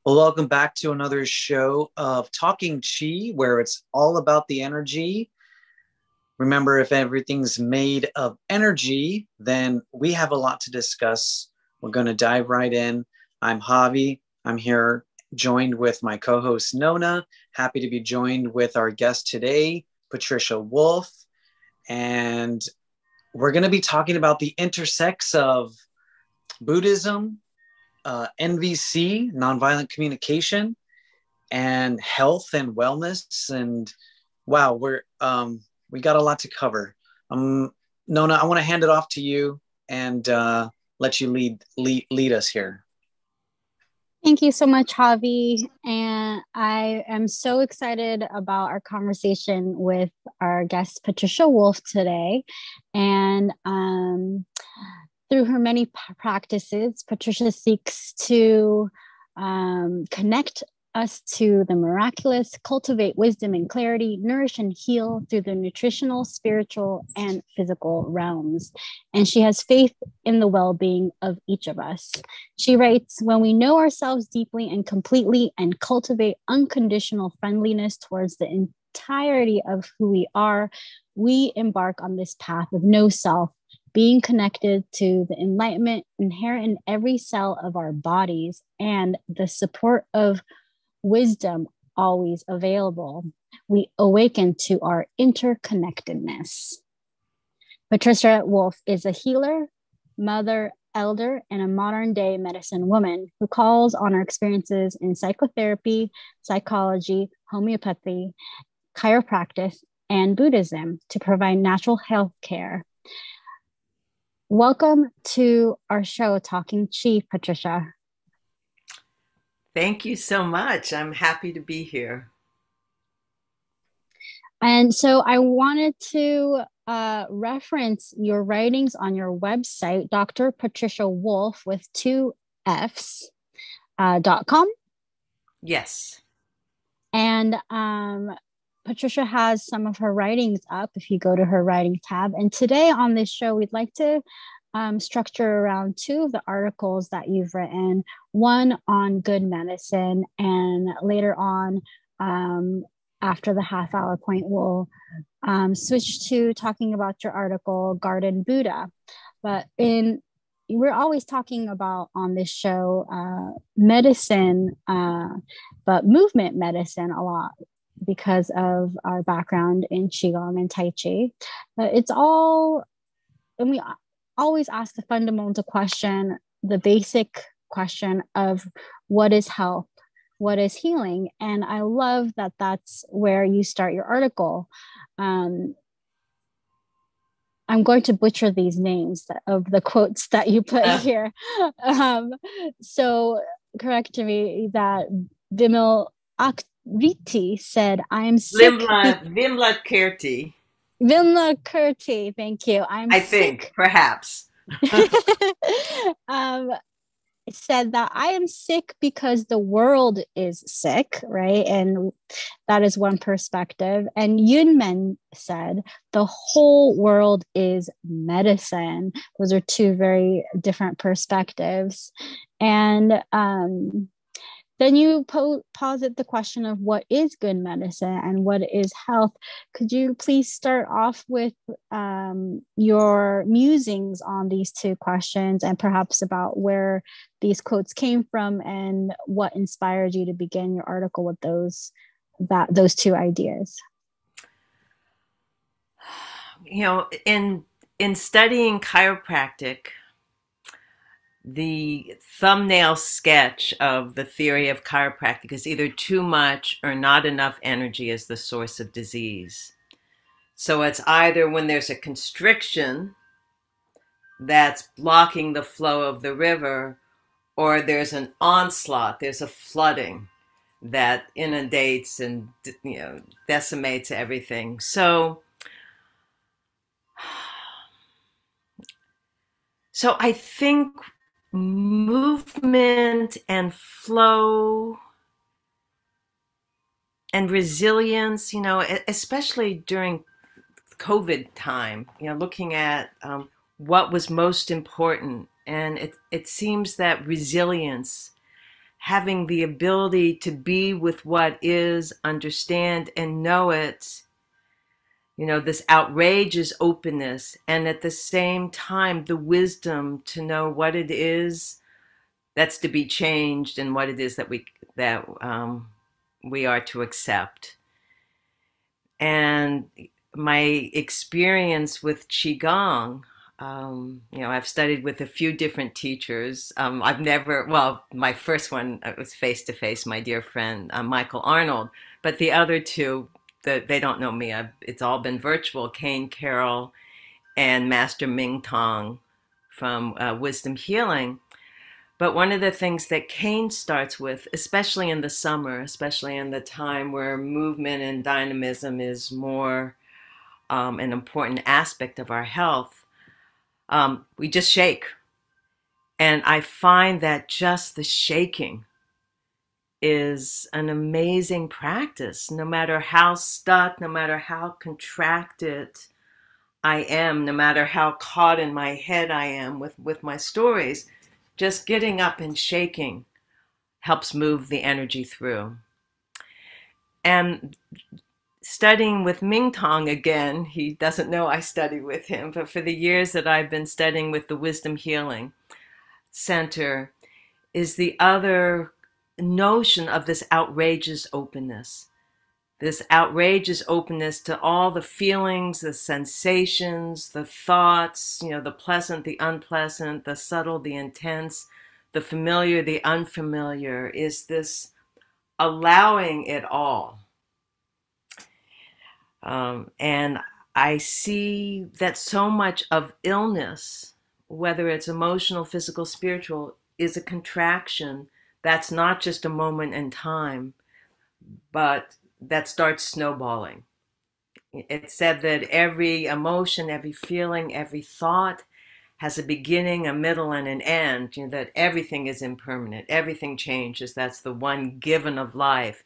Well, welcome back to another show of Talking Chi, where it's all about the energy. Remember, if everything's made of energy, then we have a lot to discuss. We're going to dive right in. I'm Javi. I'm here joined with my co-host Nona. Happy to be joined with our guest today, Patricia Wolff. And we're going to be talking about the intersex of Buddhism, NVC, nonviolent communication, and health and wellness. And wow, we got a lot to cover. Nona, I want to hand it off to you and let you lead us here. Thank you so much, Javi. And I am so excited about our conversation with our guest, Patricia Wolff, today. And through her many practices, Patricia seeks to connect us to the miraculous, cultivate wisdom and clarity, nourish and heal through the nutritional, spiritual, and physical realms. And she has faith in the well-being of each of us. She writes, when we know ourselves deeply and completely and cultivate unconditional friendliness towards the entirety of who we are, we embark on this path of no self, being connected to the enlightenment inherent in every cell of our bodies and the support of wisdom always available. We awaken to our interconnectedness. Patricia Wolff is a healer, mother, elder, and a modern day medicine woman who calls on her experiences in psychotherapy, psychology, homeopathy, chiropractic, and Buddhism to provide natural health care. Welcome to our show, Talking Chi, Patricia. Thank you so much. I'm happy to be here. And so I wanted to reference your writings on your website, Dr. Patricia Wolff with 2 F's, .com. Yes. And Patricia has some of her writings up if you go to her writing tab. And today on this show, we'd like to structure around 2 of the articles that you've written, one on good medicine, and later on, after the half-hour point, we'll switch to talking about your article, Garden Buddha. But we're always talking about on this show medicine, but movement medicine a lot because of our background in Qigong and Tai Chi. But it's all, and we always ask the fundamental question, the basic question of what is health, what is healing? And I love that that's where you start your article. I'm going to butcher these names of the quotes that you put here. So correct me that Vimil Akriti said, I'm sick. Vimla Kirti. Vilna Kurti, thank you. I think, perhaps. Said that I am sick because the world is sick, right? And that is one perspective. And Yunmen said the whole world is medicine. Those are 2 very different perspectives. And then you posit the question of what is good medicine and what is health. Could you please start off with your musings on these 2 questions and perhaps about where these quotes came from and what inspired you to begin your article with those 2 ideas? You know, in studying chiropractic, the thumbnail sketch of the theory of chiropractic is either too much or not enough energy as the source of disease. So it's either when there's a constriction that's blocking the flow of the river, or there's an onslaught, there's a flooding that inundates and, decimates everything. So I think movement and flow and resilience, especially during COVID time, looking at what was most important. And it seems that resilience having the ability to be with what is, understand and know it, this outrageous openness, and at the same time, the wisdom to know what it is that's to be changed and what it is that we are to accept. And my experience with Qigong, I've studied with a few different teachers. My first one was face to face, my dear friend, Michael Arnold, but the other two, they don't know me. It's all been virtual, Kane Carroll and Master Ming Tong from Wisdom Healing. But one of the things that Kane starts with, especially in the summer, especially in the time where movement and dynamism is more an important aspect of our health, we just shake. And I find that just the shaking is an amazing practice, no matter how stuck, no matter how contracted I am, no matter how caught in my head I am with my stories. Just getting up and shaking helps move the energy through. And studying with Ming Tong again, he doesn't know I study with him, but for the years that I've been studying with the Wisdom Healing Center, is the other notion of this outrageous openness. This outrageous openness to all the feelings, the sensations, the thoughts, the pleasant, the unpleasant, the subtle, the intense, the familiar, the unfamiliar, is this allowing it all. And I see that so much of illness, whether it's emotional, physical, spiritual, is a contraction that's not just a moment in time, but that starts snowballing. It's said that every emotion, every feeling, every thought has a beginning, a middle, and an end, that everything is impermanent, everything changes. That's the one given of life,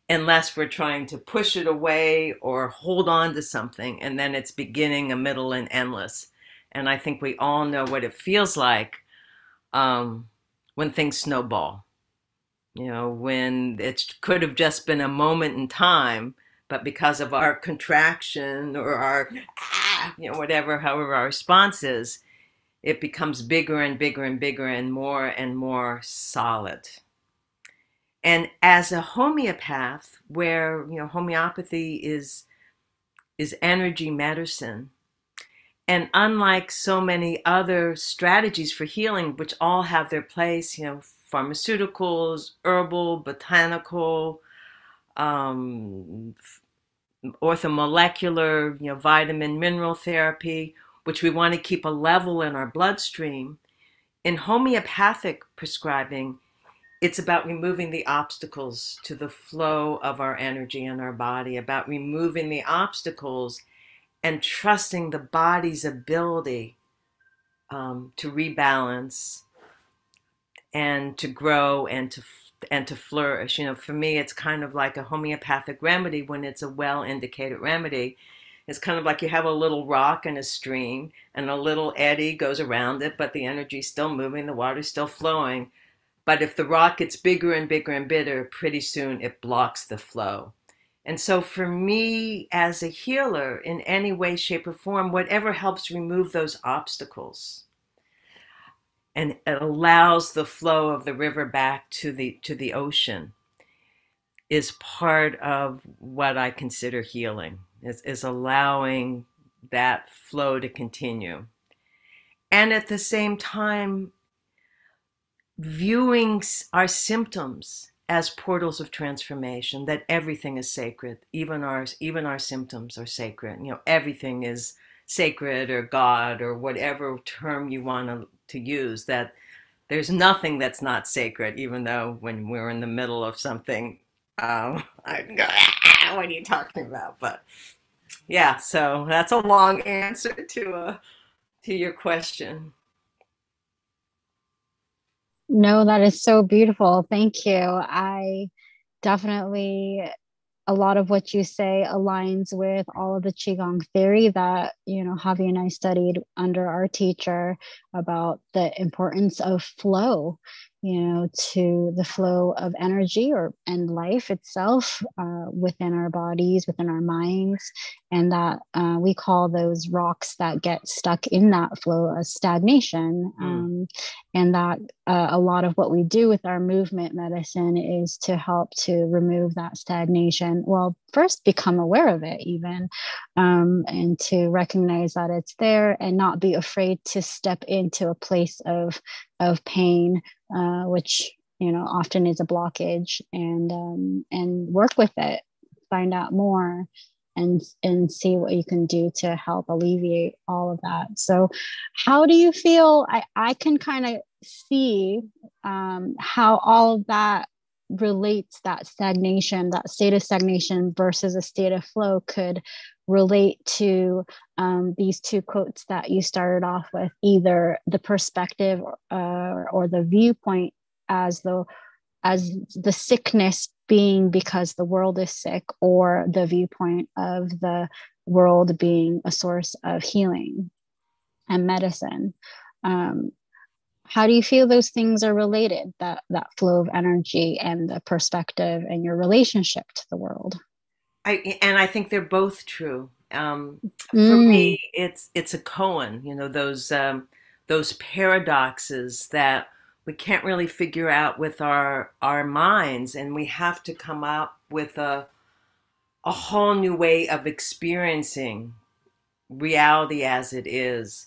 unless we're trying to push it away or hold on to something, and then it's beginning, a middle, and endless. And I think we all know what it feels like when things snowball. When it could have just been a moment in time, but because of our contraction or our, however our response is, it becomes bigger and bigger and bigger and more solid. And as a homeopath, where, homeopathy is energy medicine, and unlike so many other strategies for healing, which all have their place, pharmaceuticals, herbal, botanical, orthomolecular, vitamin, mineral therapy, which we want to keep a level in our bloodstream. In homeopathic prescribing, it's about removing the obstacles to the flow of our energy in our body, about removing the obstacles and trusting the body's ability to rebalance and to grow and to flourish. For me, it's kind of like a homeopathic remedy when it's a well-indicated remedy. It's kind of like you have a little rock in a stream and a little eddy goes around it, but the energy's still moving, the water's still flowing. But if the rock gets bigger and bigger and bigger, pretty soon it blocks the flow. And so for me as a healer, in any way, shape, or form, whatever helps remove those obstacles and it allows the flow of the river back to the ocean is part of what I consider healing, is allowing that flow to continue. And at the same time, viewing our symptoms as portals of transformation, that everything is sacred, even our symptoms are sacred. Everything is sacred or God or whatever term you want to use, that there's nothing that's not sacred, even though when we're in the middle of something, I can go, what are you talking about? But yeah, so that's a long answer to your question. No, that is so beautiful. Thank you. I definitely, a lot of what you say aligns with all of the Qigong theory that, Javi and I studied under our teacher about the importance of flow to the flow of energy and life itself within our bodies, within our minds, and that we call those rocks that get stuck in that flow as stagnation. And that a lot of what we do with our movement medicine is to help to remove that stagnation. Well, first become aware of it even, and to recognize that it's there and not be afraid to step into a place of pain, which often is a blockage, and work with it, find out more, and see what you can do to help alleviate all of that. So how do you feel? I can kind of see how all of that relates, that stagnation, that state of stagnation versus a state of flow could relate to these two quotes that you started off with, either the perspective or the viewpoint as the sickness being because the world is sick, or the viewpoint of the world being a source of healing and medicine. How do you feel those things are related, that flow of energy and the perspective and your relationship to the world? I think they're both true. For me, it's a koan, those paradoxes that we can't really figure out with our minds, and we have to come up with a whole new way of experiencing reality as it is.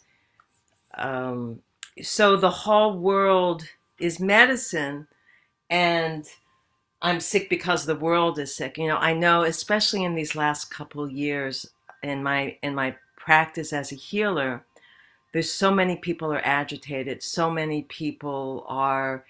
So the whole world is medicine, and I'm sick because the world is sick. I know, especially in these last couple of years in my practice as a healer, there's so many people are agitated, so many people are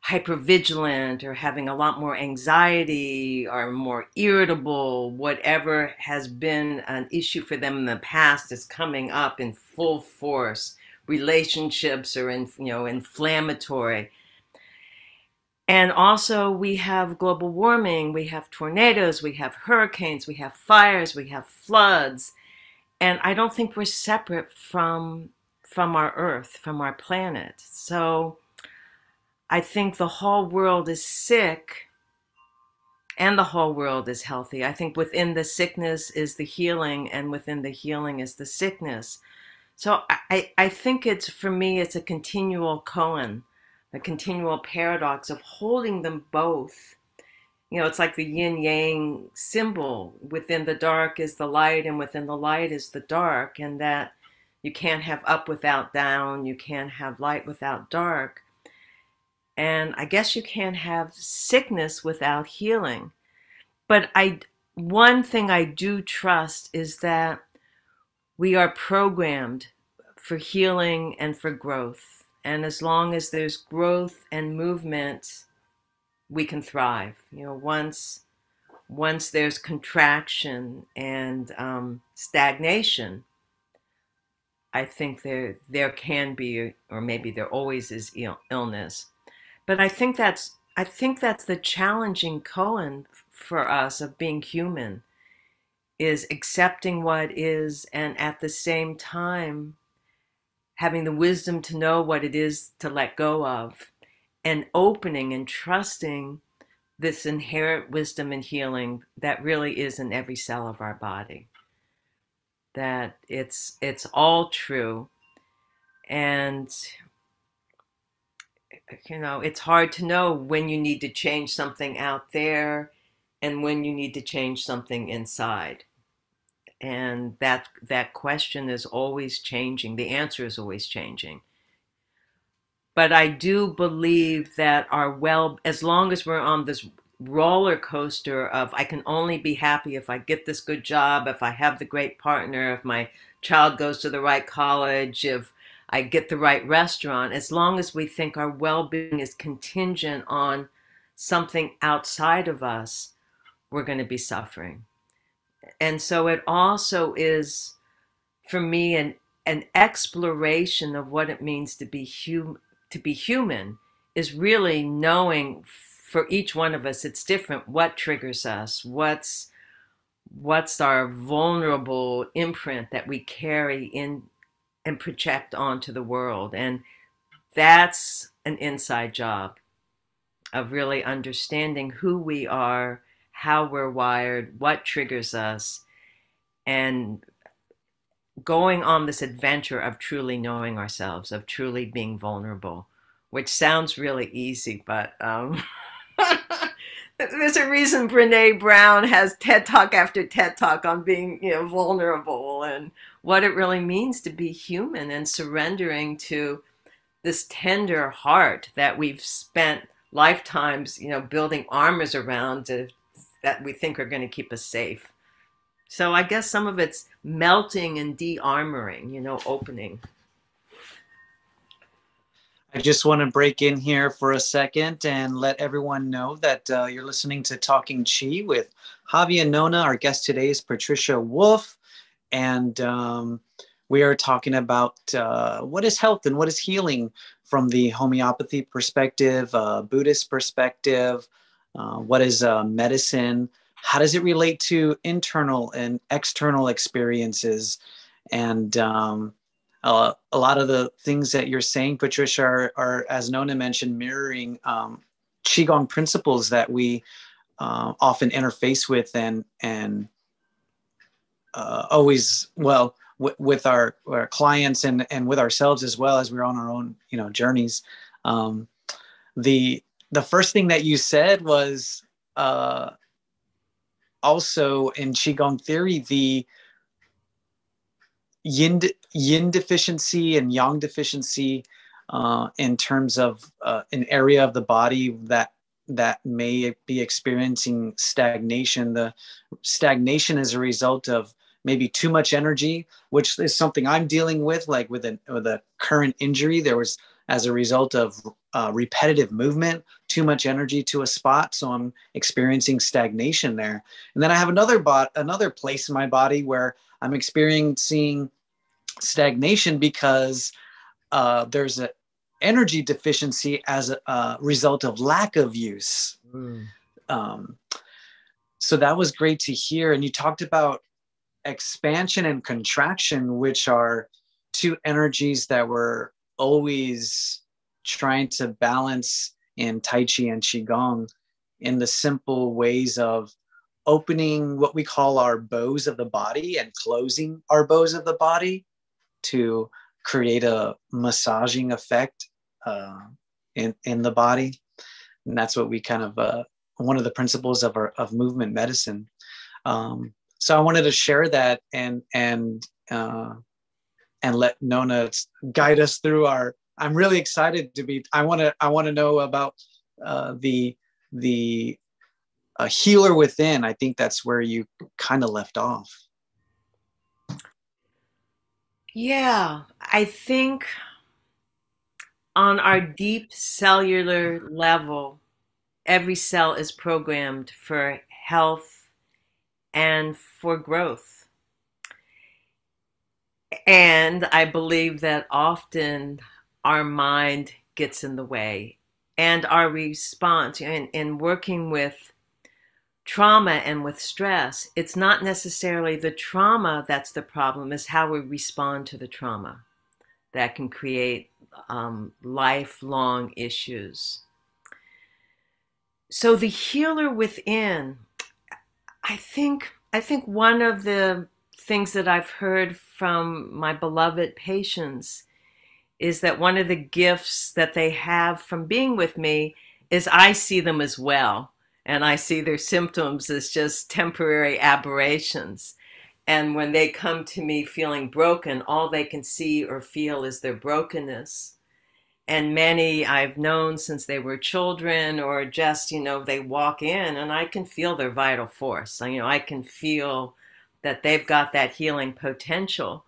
hypervigilant or having a lot more anxiety or more irritable. Whatever has been an issue for them in the past is coming up in full force. Relationships are inflammatory. And also we have global warming, we have tornadoes, we have hurricanes, we have fires, we have floods. And I don't think we're separate from our earth, from our planet. So I think the whole world is sick and the whole world is healthy. I think within the sickness is the healing, and within the healing is the sickness. So I think for me, it's a continual koan, a continual paradox of holding them both. It's like the yin yang symbol. Within the dark is the light, and within the light is the dark, and that you can't have up without down, you can't have light without dark. And I guess you can't have sickness without healing. But one thing I do trust is that we are programmed for healing and for growth. And as long as there's growth and movement, we can thrive. Once there's contraction and stagnation, I think there can be, or maybe there always is, illness. But I think that's the challenging koan for us of being human, is accepting what is, and at the same time having the wisdom to know what it is to let go of, and opening and trusting this inherent wisdom and healing that really is in every cell of our body. That it's all true. And it's hard to know when you need to change something out there and when you need to change something inside. And that question is always changing. The answer is always changing. But I do believe that as long as we're on this roller coaster of, I can only be happy if I get this good job, if I have the great partner, if my child goes to the right college, if I get the right restaurant, as long as we think our well-being is contingent on something outside of us, we're going to be suffering. And so it also is, for me, an exploration of what it means to be human, is really knowing, for each one of us, it's different. What triggers us? What's our vulnerable imprint that we carry in and project onto the world? And that's an inside job of really understanding who we are, how we're wired, what triggers us, and going on this adventure of truly knowing ourselves, of truly being vulnerable, which sounds really easy, but there's a reason Brene Brown has TED Talk after TED Talk on being, vulnerable and what it really means to be human and surrendering to this tender heart that we've spent lifetimes, building armors around that we think are going to keep us safe. So I guess some of it's melting and de-armoring, opening. I just want to break in here for a second and let everyone know that you're listening to Talking Chi with Javi and Nona. Our guest today is Patricia Wolff, and we are talking about what is health and what is healing from the homeopathy perspective, Buddhist perspective, what is medicine, how does it relate to internal and external experiences, and a lot of the things that you're saying, Patricia, are as Nona mentioned, mirroring Qigong principles that we often interface with and always, well, with our clients and with ourselves as well as we're on our own, journeys. The first thing that you said was also in Qigong theory, the yin deficiency and yang deficiency in terms of an area of the body that may be experiencing stagnation. The stagnation is a result of maybe too much energy, which is something I'm dealing with, like with a current injury. There was, as a result of repetitive movement, too much energy to a spot. So I'm experiencing stagnation there. And then I have another place in my body where I'm experiencing stagnation because there's an energy deficiency as a result of lack of use. So that was great to hear. And you talked about expansion and contraction, which are two energies that we're always trying to balance in Tai Chi and Qigong in the simple ways of opening what we call our bows of the body and closing our bows of the body to create a massaging effect in the body. And that's what we kind of, one of the principles of movement medicine. So I wanted to share that and let Nona guide us through I'm really excited to be, I want to know about the healer within. I think that's where you kind of left off. Yeah, I think on our deep cellular level, every cell is programmed for health and for growth. And I believe that often our mind gets in the way, and our response in working with trauma and with stress, it's not necessarily the trauma that's the problem, it's how we respond to the trauma that can create lifelong issues. So the healer within, I think one of the things that I've heard from my beloved patients is that one of the gifts that they have from being with me is I see them as well. And I see their symptoms as just temporary aberrations. And when they come to me feeling broken, all they can see or feel is their brokenness. And many I've known since they were children, or just, they walk in and I can feel their vital force. I can feel that they've got that healing potential,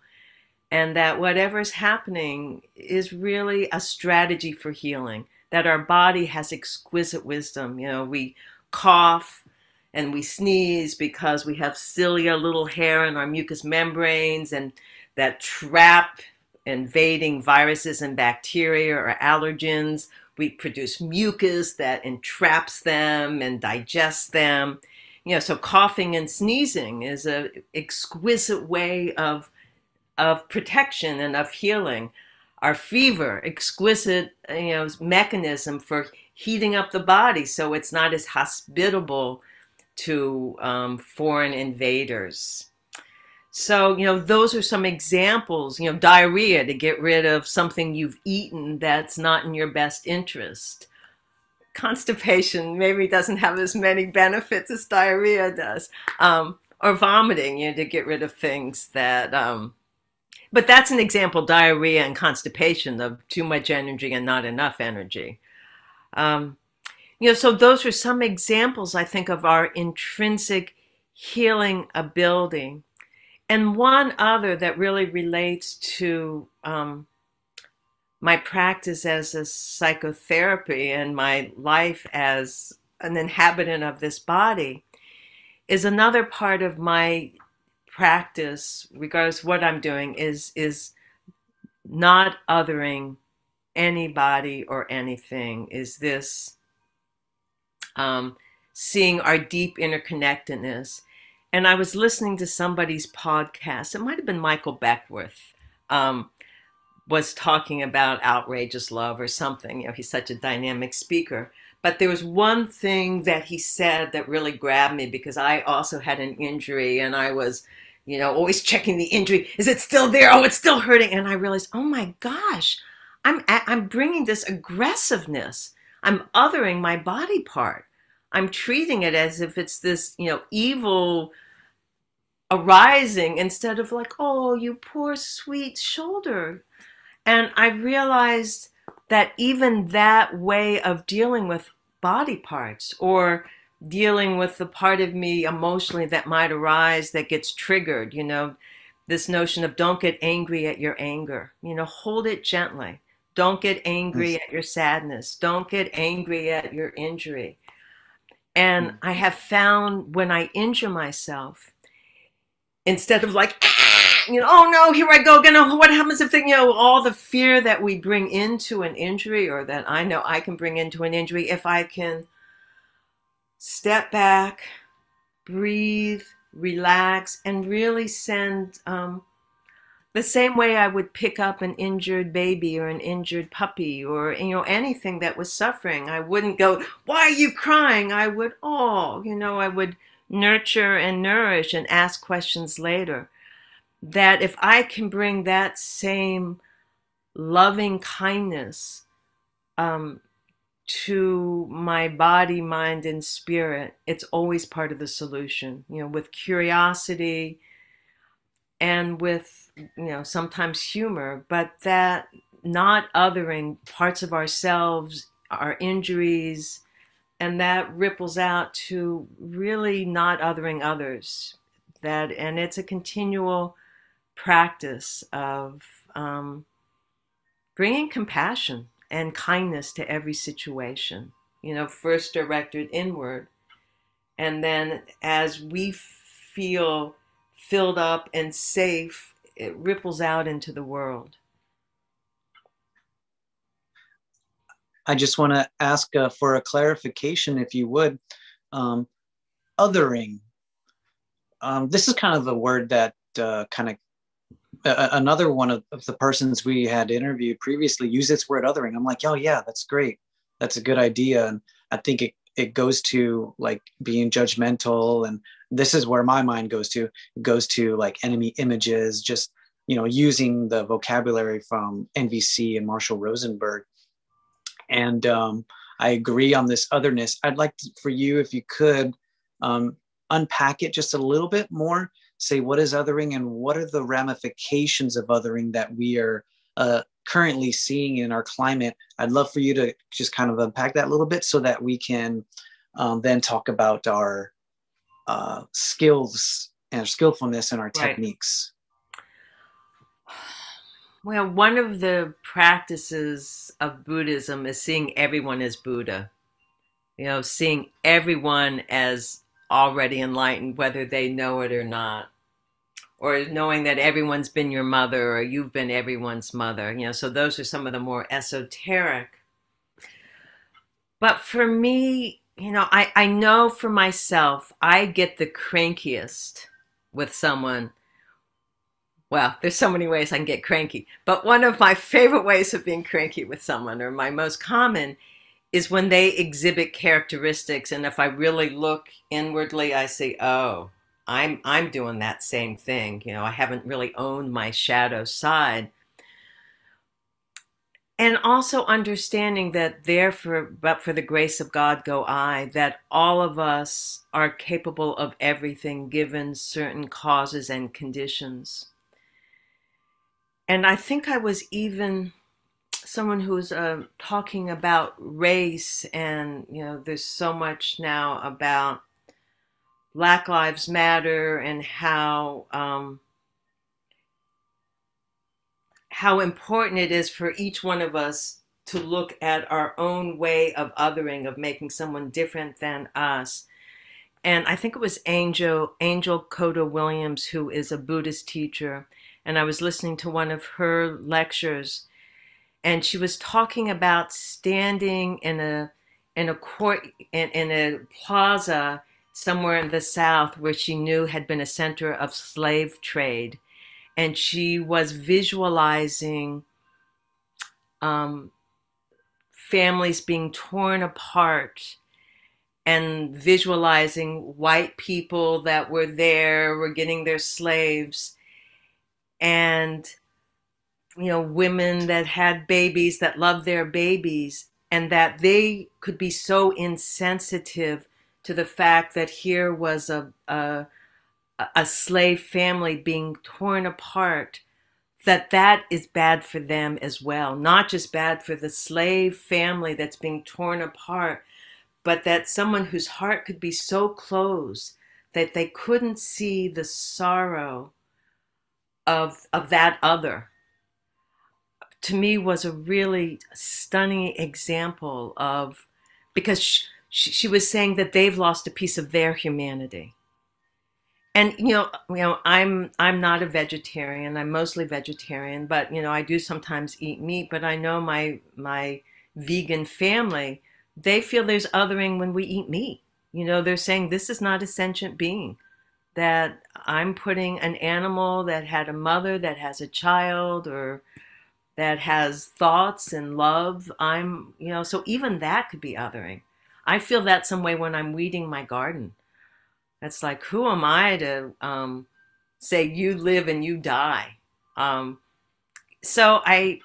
and that whatever's happening is really a strategy for healing, that our body has exquisite wisdom. We cough and we sneeze because we have cilia, little hair in our mucous membranes, and that trap invading viruses and bacteria or allergens. We produce mucus that entraps them and digests them. So coughing and sneezing is an exquisite way of protection and of healing. our fever, exquisite, mechanism for heating up the body so it's not as hospitable to foreign invaders. So, those are some examples, diarrhea, to get rid of something you've eaten that's not in your best interest. Constipation maybe doesn't have as many benefits as diarrhea does. Or vomiting, to get rid of things that, but that's an example, diarrhea and constipation, of too much energy and not enough energy. So those are some examples, I think, of our intrinsic healing ability. And one other that really relates to my practice as a psychotherapy and my life as an inhabitant of this body is another part of my practice, regardless of what I'm doing, is not othering anybody or anything. Is this seeing our deep interconnectedness. And I was listening to somebody's podcast. It might have been Michael Beckwith, was talking about outrageous love or something. He's such a dynamic speaker. But there was one thing that he said that really grabbed me, because I also had an injury and I was, always checking the injury. Is it still there? Oh, it's still hurting. And I realized, oh my gosh, I'm bringing this aggressiveness. I'm othering my body part. I'm treating it as if it's this, evil arising, instead of like, oh, you poor sweet shoulder. And I realized that even that way of dealing with body parts, or dealing with the part of me emotionally that might arise that gets triggered, this notion of don't get angry at your anger, hold it gently. Don't get angry at your sadness. Don't get angry at your injury. And I have found when I injure myself, instead of like, oh no, here I go again. What happens if all the fear that we bring into an injury, or that I know I can bring into an injury, if I can step back, breathe, relax, and really send the same way I would pick up an injured baby or an injured puppy, or anything that was suffering. I wouldn't go, why are you crying? I would, I would nurture and nourish and ask questions later. That if I can bring that same loving kindness to my body, mind, and spirit, it's always part of the solution. With curiosity and with sometimes humor, but that not othering parts of ourselves, our injuries, and that ripples out to really not othering others. And it's a continual practice of bringing compassion and kindness to every situation, first directed inward. And then as we feel filled up and safe, it ripples out into the world. I just want to ask for a clarification, if you would. Othering. This is kind of a word that another one of the persons we had interviewed previously used this word, othering. I'm like, oh yeah, that's great. That's a good idea. And I think it goes to like being judgmental, and this is where my mind goes to. It goes to like enemy images, just using the vocabulary from NVC and Marshall Rosenberg. And I agree on this otherness. I'd like for you, if you could, unpack it just a little bit more. Say, what is othering, and what are the ramifications of othering that we are currently seeing in our climate? I'd love for you to just kind of unpack that a little bit, so that we can then talk about our skills and our skillfulness and our techniques. Well, one of the practices of Buddhism is seeing everyone as Buddha. Seeing everyone as already enlightened, whether they know it or not. Or knowing that everyone's been your mother, or you've been everyone's mother. So those are some of the more esoteric. But for me, I know for myself, I get the crankiest with someone well, there's so many ways I can get cranky, but one of my favorite ways of being cranky with someone, or my most common, is when they exhibit characteristics. And if I really look inwardly, I say, oh, I'm doing that same thing. You know, I haven't really owned my shadow side. And also understanding that but for the grace of God go I, that all of us are capable of everything given certain causes and conditions. And I think I was even someone who's talking about race, and you know, there's so much now about Black Lives Matter and how important it is for each one of us to look at our own way of othering, of making someone different than us. And I think it was Angel Coda Williams, who is a Buddhist teacher, and I was listening to one of her lectures, and she was talking about standing in a court in a plaza somewhere in the South where she knew had been a center of slave trade, and she was visualizing families being torn apart, and visualizing white people that were there were getting their slaves, and you know, women that had babies that loved their babies, and that they could be so insensitive to the fact that here was a slave family being torn apart, that is bad for them as well. Not just bad for the slave family that's being torn apart, but that someone whose heart could be so closed that they couldn't see the sorrow of that other, to me was a really stunning example of, because she was saying that they've lost a piece of their humanity. And I'm not a vegetarian. I'm mostly vegetarian, but you know, I do sometimes eat meat. But I know my vegan family, they feel there's othering when we eat meat. You know, they're saying this is not a sentient being. That I'm putting an animal that had a mother, that has a child, or that has thoughts and love. So even that could be othering. I feel that some way when I'm weeding my garden. It's like, who am I to say you live and you die? Um, it's a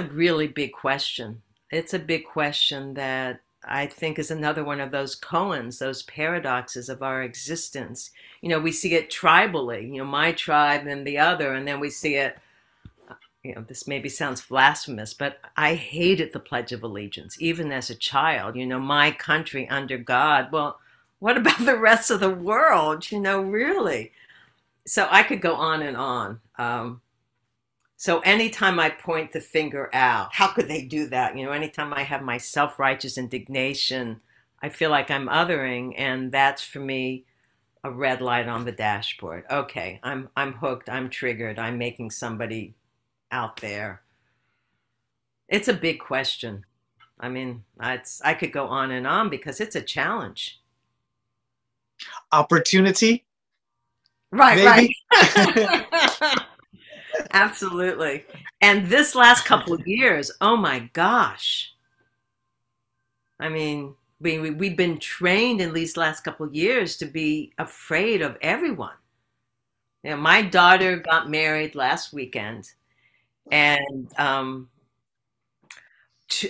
really big question. It's a big question that I think is another one of those koans, those paradoxes of our existence. You know, we see it tribally, you know, my tribe and the other, and then we see it, you know, this maybe sounds blasphemous, but I hated the Pledge of Allegiance, even as a child, you know, my country under God. Well, what about the rest of the world, you know, really? So I could go on and on. So anytime I point the finger out, how could they do that? You know, anytime I have my self-righteous indignation, I feel like I'm othering, and that's for me a red light on the dashboard. Okay, I'm hooked, I'm triggered, I'm making somebody out there. It's a big question. I mean, I could go on and on because it's a challenge. Opportunity? Right, maybe? Right. Absolutely. And this last couple of years, oh my gosh. I mean, we've been trained in these last couple of years to be afraid of everyone. You know, my daughter got married last weekend, and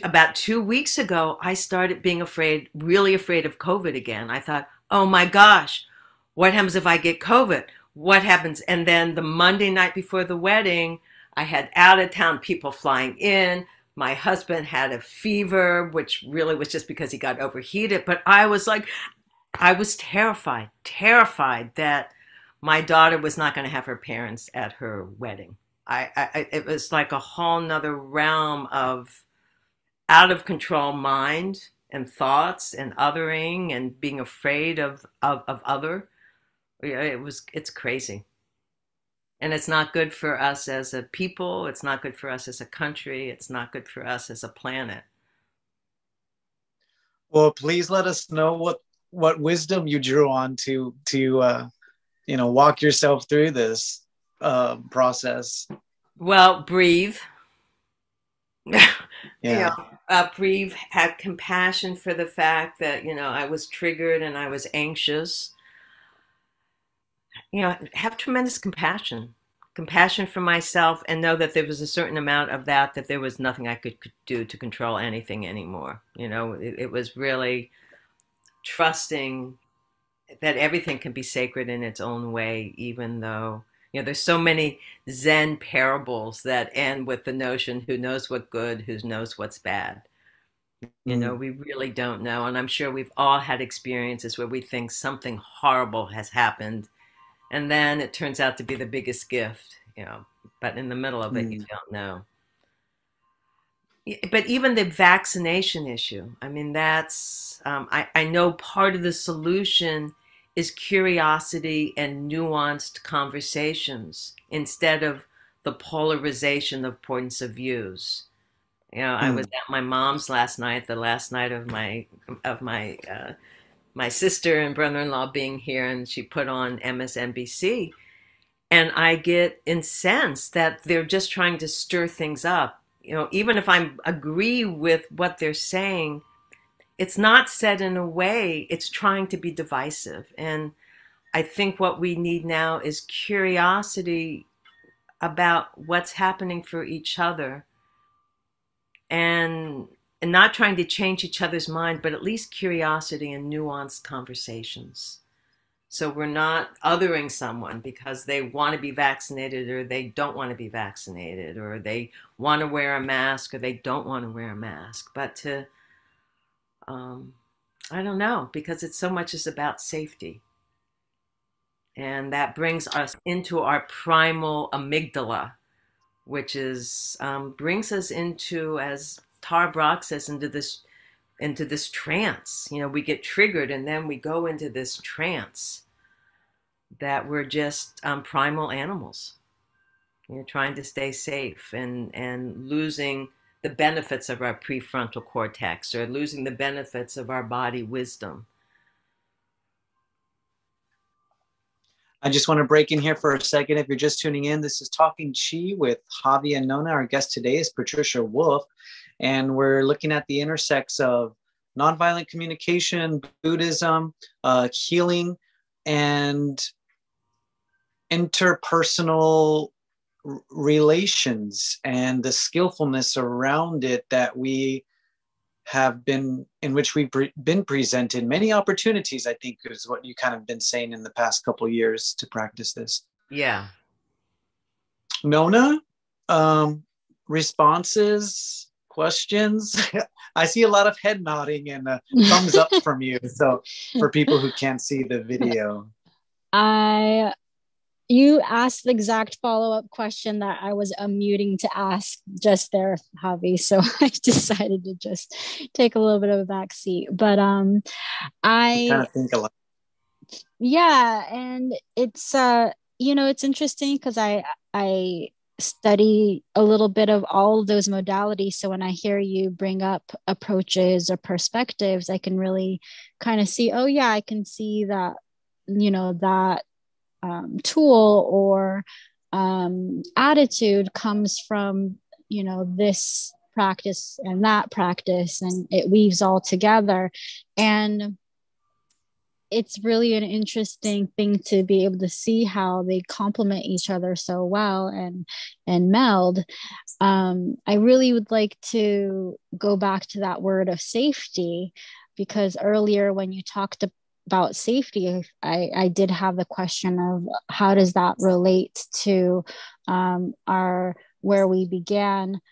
about 2 weeks ago, I started being afraid, really afraid of COVID again. I thought, oh my gosh, what happens if I get COVID? What happens? And then the Monday night before the wedding, I had out of town people flying in. My husband had a fever, which really was just because he got overheated. But I was like, I was terrified that my daughter was not going to have her parents at her wedding. It was like a whole nother realm of out of control mind and thoughts and othering and being afraid of other. Yeah, it's crazy. And it's not good for us as a people. It's not good for us as a country. It's not good for us as a planet. Well, please let us know what wisdom you drew on to walk yourself through this. process? Well, breathe. You Yeah. know, breathe, had compassion for the fact that, I was triggered and I was anxious. Have tremendous compassion for myself, and know that there was a certain amount of that there was nothing I could do to control anything anymore. It was really trusting that everything can be sacred in its own way, even though, there's so many Zen parables that end with the notion, who knows what good, who knows what's bad. Mm. We really don't know. And I'm sure we've all had experiences where we think something horrible has happened, and then it turns out to be the biggest gift. But in the middle of it, you Mm. don't know. But even the vaccination issue, I mean, I know part of the solution is curiosity and nuanced conversations instead of the polarization of points of views. I was Mm. at my mom's last night, the last night of my sister and brother-in-law being here, and she put on MSNBC, and I get incensed that they're just trying to stir things up. Even if I agree with what they're saying, it's not said in a way, it's trying to be divisive. And I think what we need now is curiosity about what's happening for each other, and not trying to change each other's mind, but at least curiosity and nuanced conversations. So we're not othering someone because they want to be vaccinated or they don't want to be vaccinated, or they want to wear a mask or they don't want to wear a mask. But um, I don't know, because it's so much is about safety. And that brings us into our primal amygdala, which is brings us into, as Tar Brach says, into this trance. We get triggered and then we go into this trance that we're just primal animals. Trying to stay safe, and losing the benefits of our prefrontal cortex, or losing the benefits of our body wisdom. I just want to break in here for a second. If you're just tuning in, this is Talking Chi with Javi and Nona. Our guest today is Patricia Wolff, and we're looking at the intersects of nonviolent communication, Buddhism, healing, and interpersonal relations, and the skillfulness around it that we have been, in which we've been presented many opportunities, I think is what you kind of been saying in the past couple of years to practice this. Yeah. Nona, responses, questions? I see a lot of head nodding and a thumbs up from you. So for people who can't see the video. You asked the exact follow-up question that I was unmuting to ask just there, Javi. So I decided to just take a little bit of a back seat. But I kind of think a lot. Yeah, and it's it's interesting because I study a little bit of all of those modalities. So when I hear you bring up approaches or perspectives, I can really kind of see, oh yeah, I can see that, that tool or attitude comes from this practice and that practice, and it weaves all together. And it's really an interesting thing to be able to see how they complement each other so well and meld. I really would like to go back to that word of safety, because earlier when you talked about safety, I did have the question of how does that relate to our where we began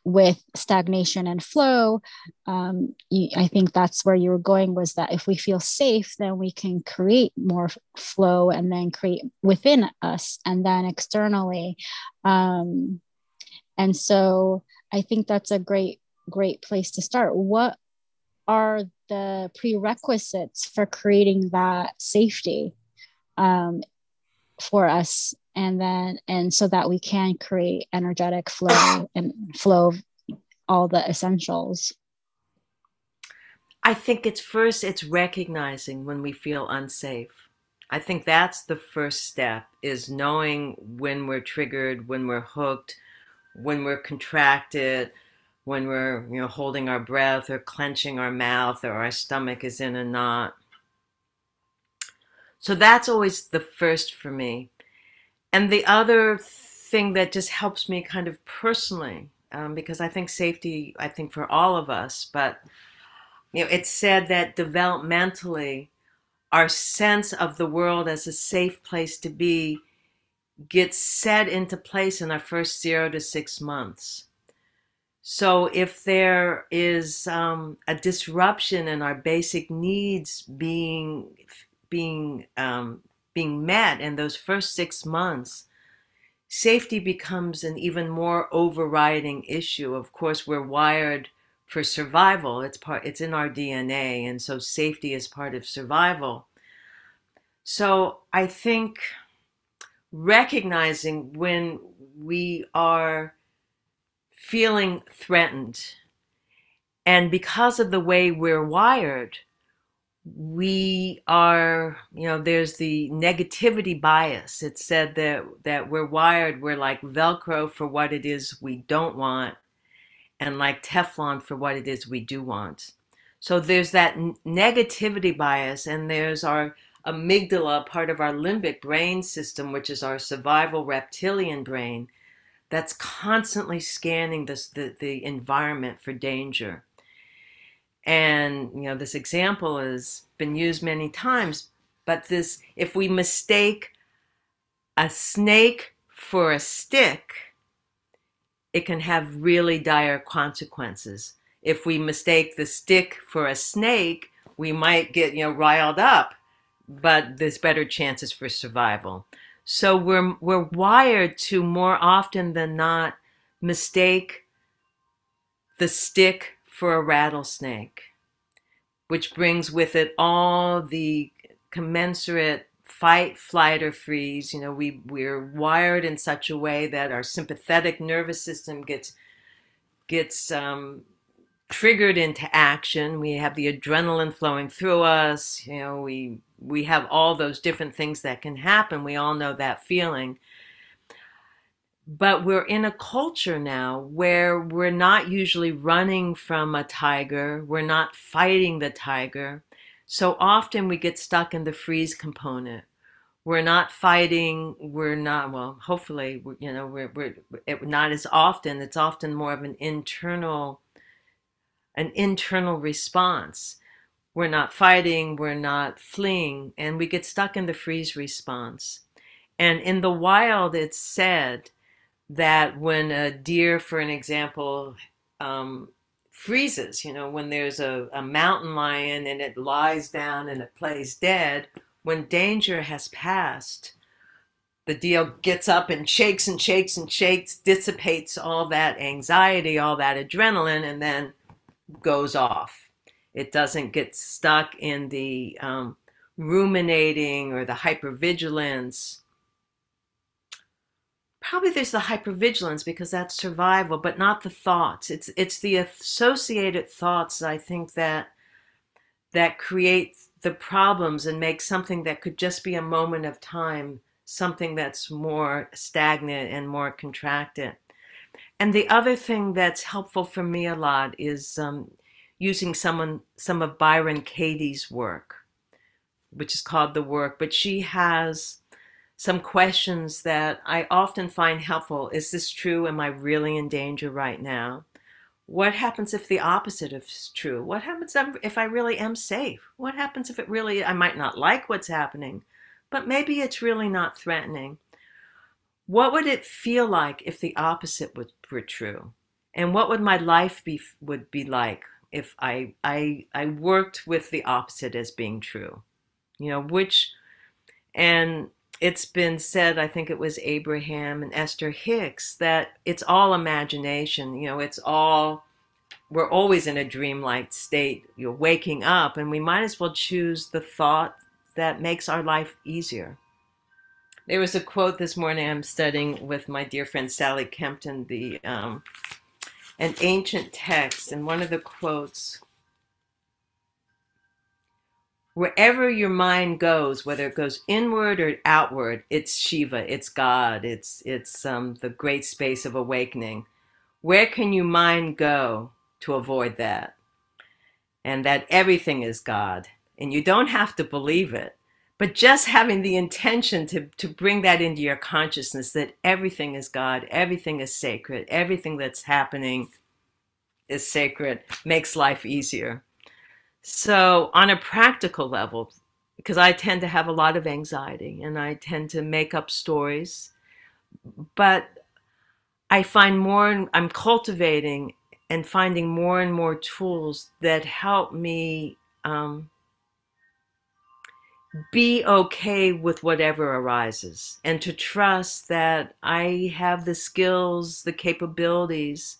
with stagnation and flow. I think that's where you were going, was that if we feel safe, then we can create more flow, and then create within us and then externally. And so I think that's a great place to start. What are the prerequisites for creating that safety for us, and so that we can create energetic flow and flow of all the essentials? I think it's recognizing when we feel unsafe. I think that's the first step, is knowing when we're triggered, when we're hooked, when we're contracted, when we're, holding our breath or clenching our mouth or our stomach is in a knot. So that's always the first for me. And the other thing that just helps me kind of personally, because I think safety, I think for all of us, but it's said that developmentally, our sense of the world as a safe place to be gets set into place in our first 0 to 6 months. So if there is a disruption in our basic needs being met in those first 6 months, safety becomes an even more overriding issue. Of course, we're wired for survival. It's in our DNA, and so safety is part of survival. So I think recognizing when we are feeling threatened, and because of the way we're wired, we are, there's the negativity bias. It's said that we're wired, we're like Velcro for what it is we don't want, and like Teflon for what it is we do want. So there's that negativity bias, and there's our amygdala, part of our limbic brain system, which is our survival reptilian brain, that's constantly scanning the environment for danger. And this example has been used many times, but if we mistake a snake for a stick, it can have really dire consequences. If we mistake the stick for a snake, we might get riled up, but there's better chances for survival. So we're wired to, more often than not, mistake the stick for a rattlesnake, which brings with it all the commensurate fight, flight, or freeze. We're wired in such a way that our sympathetic nervous system gets triggered into action. We have the adrenaline flowing through us. We have all those different things that can happen. We all know that feeling. But we're in a culture now where we're not usually running from a tiger. We're not fighting the tiger. So often we get stuck in the freeze component. We're not fighting. We're not, well, hopefully, we're not as often. It's often more of an internal response. We're not fighting. We're not fleeing. And we get stuck in the freeze response. And in the wild, it's said that when a deer, for an example, freezes, when there's a mountain lion and it lies down and it plays dead, when danger has passed, the deer gets up and shakes and shakes and shakes, dissipates all that anxiety, all that adrenaline, and then goes off. It doesn't get stuck in the ruminating or the hypervigilance. Probably there's the hypervigilance because that's survival, but not the thoughts. It's the associated thoughts, I think, that create the problems and make something that could just be a moment of time something that's more stagnant and more contracted. And the other thing that's helpful for me a lot is using some of Byron Katie's work, which is called The Work, but she has some questions that I often find helpful. Is this true? Am I really in danger right now? What happens if the opposite is true? What happens if I really am safe? What happens if I might not like what's happening, but maybe it's really not threatening? What would it feel like if the opposite were true? And what would my life would be like if I worked with the opposite as being true? And it's been said, I think it was Abraham and Esther Hicks, that it's all imagination. We're always in a dreamlike state. You're waking up, and we might as well choose the thought that makes our life easier. There was a quote this morning I'm studying with my dear friend Sally Kempton, an ancient text, and one of the quotes wherever your mind goes, whether it goes inward or outward, it's Shiva, it's God, it's the great space of awakening. Where can your mind go to avoid that? And that everything is God. And you don't have to believe it, but just having the intention to bring that into your consciousness, that everything is God, everything is sacred, everything that's happening is sacred, makes life easier. So on a practical level, because I tend to have a lot of anxiety and I tend to make up stories, but I find I'm cultivating and finding more and more tools that help me be okay with whatever arises, and to trust that I have the skills, the capabilities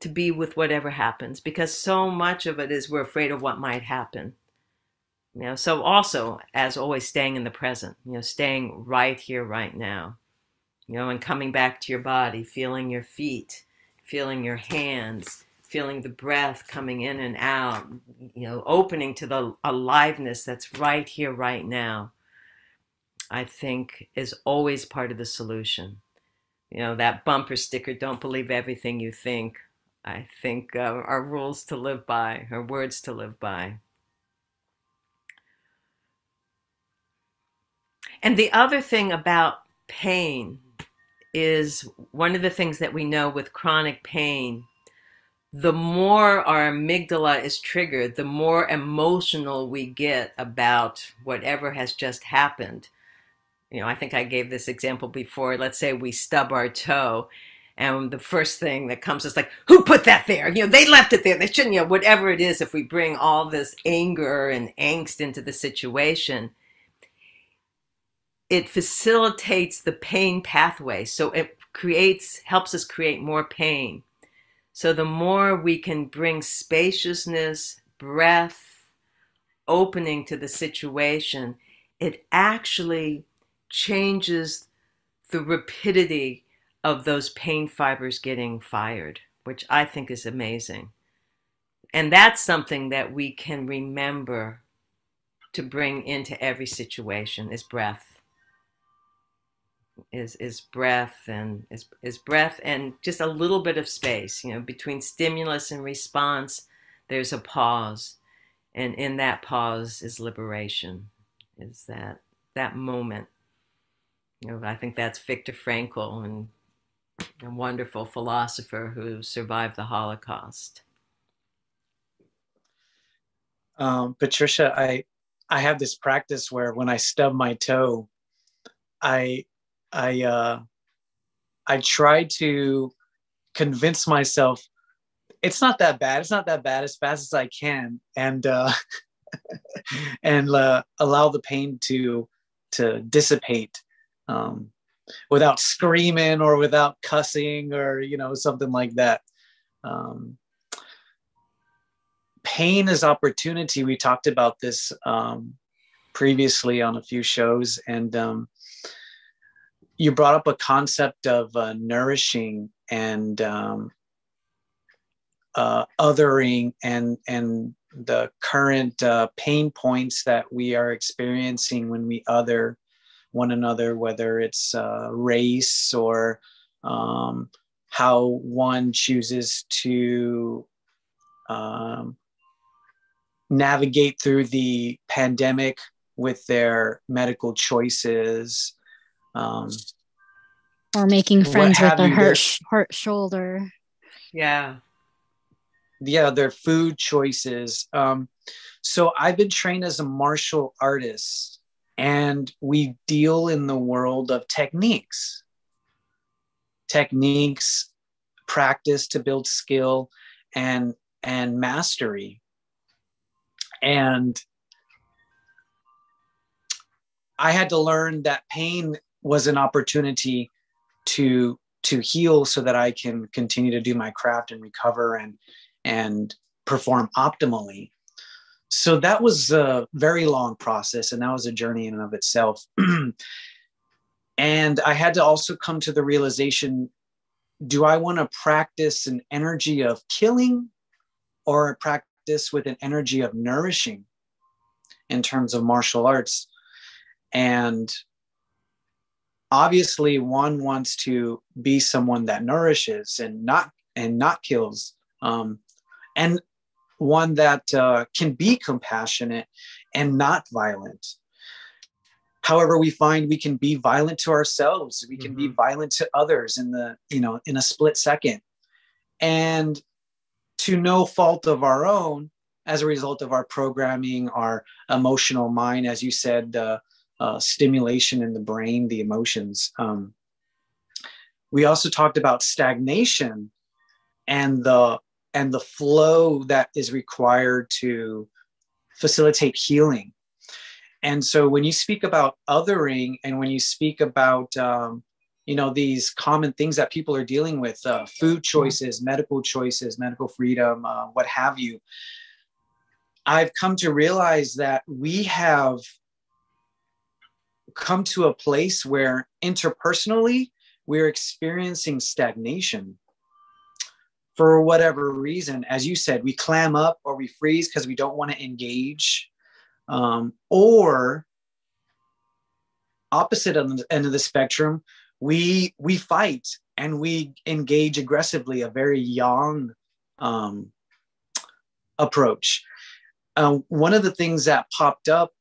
to be with whatever happens, because so much of it is we're afraid of what might happen. So also, as always, staying in the present, staying right here, right now, and coming back to your body, feeling your feet, feeling your hands, feeling the breath coming in and out, opening to the aliveness that's right here, right now, I think is always part of the solution. That bumper sticker, don't believe everything you think, I think are rules to live by, or words to live by. And the other thing about pain is, one of the things that we know with chronic pain, the more our amygdala is triggered, the more emotional we get about whatever has just happened. I think I gave this example before. Let's say we stub our toe, and the first thing that comes is like, who put that there? They left it there. They shouldn't, whatever it is, if we bring all this anger and angst into the situation, it facilitates the pain pathway. So it helps us create more pain. So the more we can bring spaciousness, breath, opening to the situation, it actually changes the rapidity of those pain fibers getting fired, which I think is amazing. And that's something that we can remember to bring into every situation, is breath. Is breath, and is breath, and just a little bit of space, between stimulus and response. There's a pause, and in that pause is liberation. Is that moment? I think that's Viktor Frankl, and a wonderful philosopher who survived the Holocaust. Patricia, I have this practice where when I stub my toe, I try to convince myself it's not that bad. It's not that bad, as fast as I can, and and allow the pain to dissipate, without screaming or without cussing or something like that. Pain is opportunity. We talked about this previously on a few shows, and you brought up a concept of nourishing and othering, and the current pain points that we are experiencing when we other one another, whether it's race or how one chooses to navigate through the pandemic with their medical choices. Or making friends with a hurt shoulder. Yeah, their food choices. So I've been trained as a martial artist, and we deal in the world of techniques, practice to build skill and mastery. And I had to learn that pain was an opportunity to heal, so that I can continue to do my craft and recover and perform optimally. So that was a very long process, and that was a journey in and of itself. And I had to also come to the realization, do I want to practice an energy of killing or practice with an energy of nourishing? in terms of martial arts. And obviously one wants to be someone that nourishes and not kills, and one that can be compassionate and not violent. However, we find we can be violent to ourselves. We can be violent to others in a split second, and to no fault of our own, as a result of our programming, our emotional mind, as you said, the stimulation in the brain, the emotions. We also talked about stagnation and the flow that is required to facilitate healing. And so when you speak about othering, and when you speak about these common things that people are dealing with, food choices, medical freedom, what have you, I've come to realize that we have come to a place where interpersonally we're experiencing stagnation for whatever reason. As you said, we clam up or we freeze because we don't want to engage, or opposite of the end of the spectrum, we fight and we engage aggressively, a very yang approach. One of the things that popped up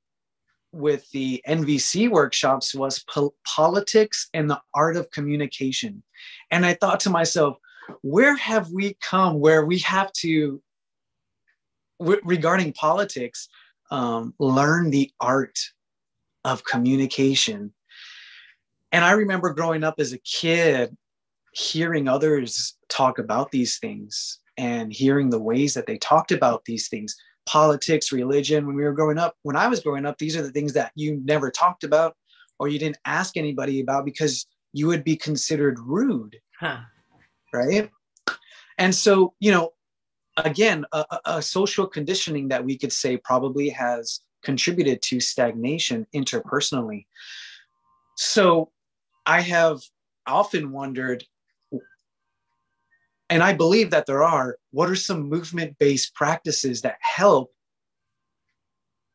with the NVC workshops was politics and the art of communication. And I thought to myself, where have we come where we have to, regarding politics, learn the art of communication? And I remember growing up as a kid, hearing others talk about these things and hearing the ways that they talked about these things. Politics, religion. When I was growing up, these are the things that you never talked about, or you didn't ask anybody about, because you would be considered rude. Right? And so, again, a social conditioning that we could say probably has contributed to stagnation interpersonally. So I have often wondered, and I believe that there are, what are some movement-based practices that help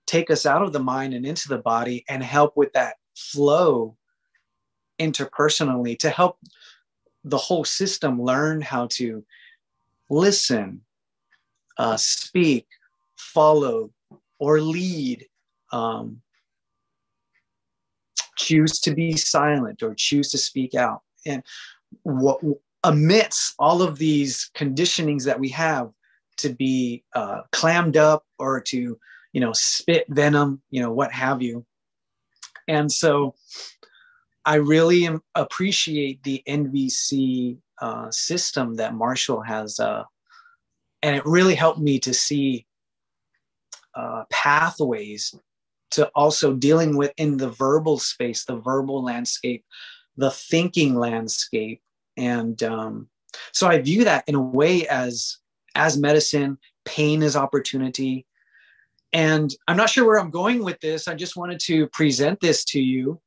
take us out of the mind and into the body, and help with that flow interpersonally, to help the whole system learn how to listen, speak, follow, or lead, choose to be silent or choose to speak out. And what amidst all of these conditionings that we have to be clammed up, or to, spit venom, what have you. And so I really appreciate the NVC system that Marshall has, and it really helped me to see pathways to also dealing with in the verbal space, the verbal landscape, the thinking landscape. And so I view that in a way as medicine. Pain is opportunity. And I'm not sure where I'm going with this. I just wanted to present this to you.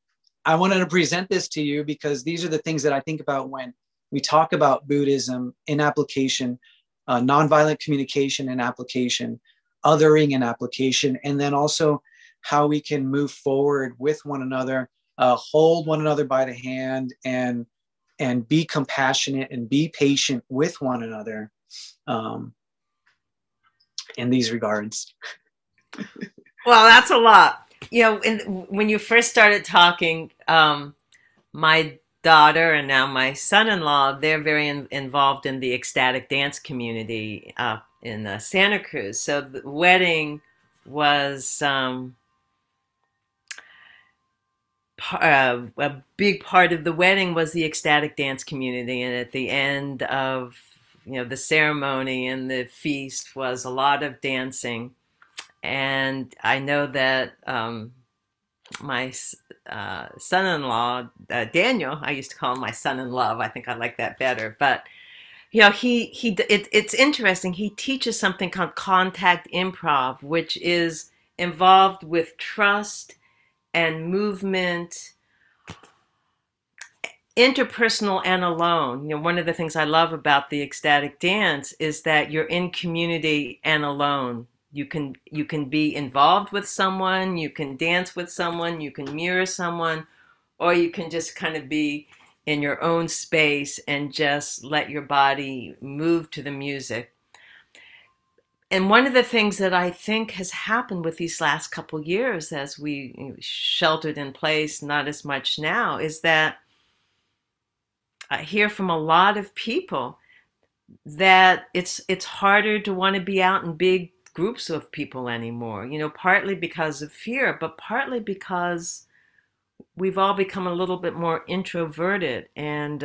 I wanted to present this to you because these are the things that I think about when we talk about Buddhism in application, nonviolent communication in application, othering in application, and then also how we can move forward with one another, hold one another by the hand, and be compassionate and be patient with one another in these regards. Well, that's a lot. When you first started talking, my daughter and now my son-in-law, they're very involved in the ecstatic dance community in Santa Cruz. So the wedding was a big part of the wedding was the ecstatic dance community. And at the end of the ceremony and the feast was a lot of dancing. And I know that my son-in-law, Daniel, I used to call him my son-in-love. I think I like that better. But it's interesting. He teaches something called contact improv, which is involved with trust and movement, interpersonal and alone. One of the things I love about the ecstatic dance is that you're in community and alone. You can be involved with someone, you can dance with someone, you can mirror someone, or you can just kind of be in your own space and just let your body move to the music. And one of the things that I think has happened with these last couple of years as we sheltered in place, not as much now, is that I hear from a lot of people that it's harder to want to be out in big groups of people anymore, partly because of fear, but partly because we've all become a little bit more introverted. And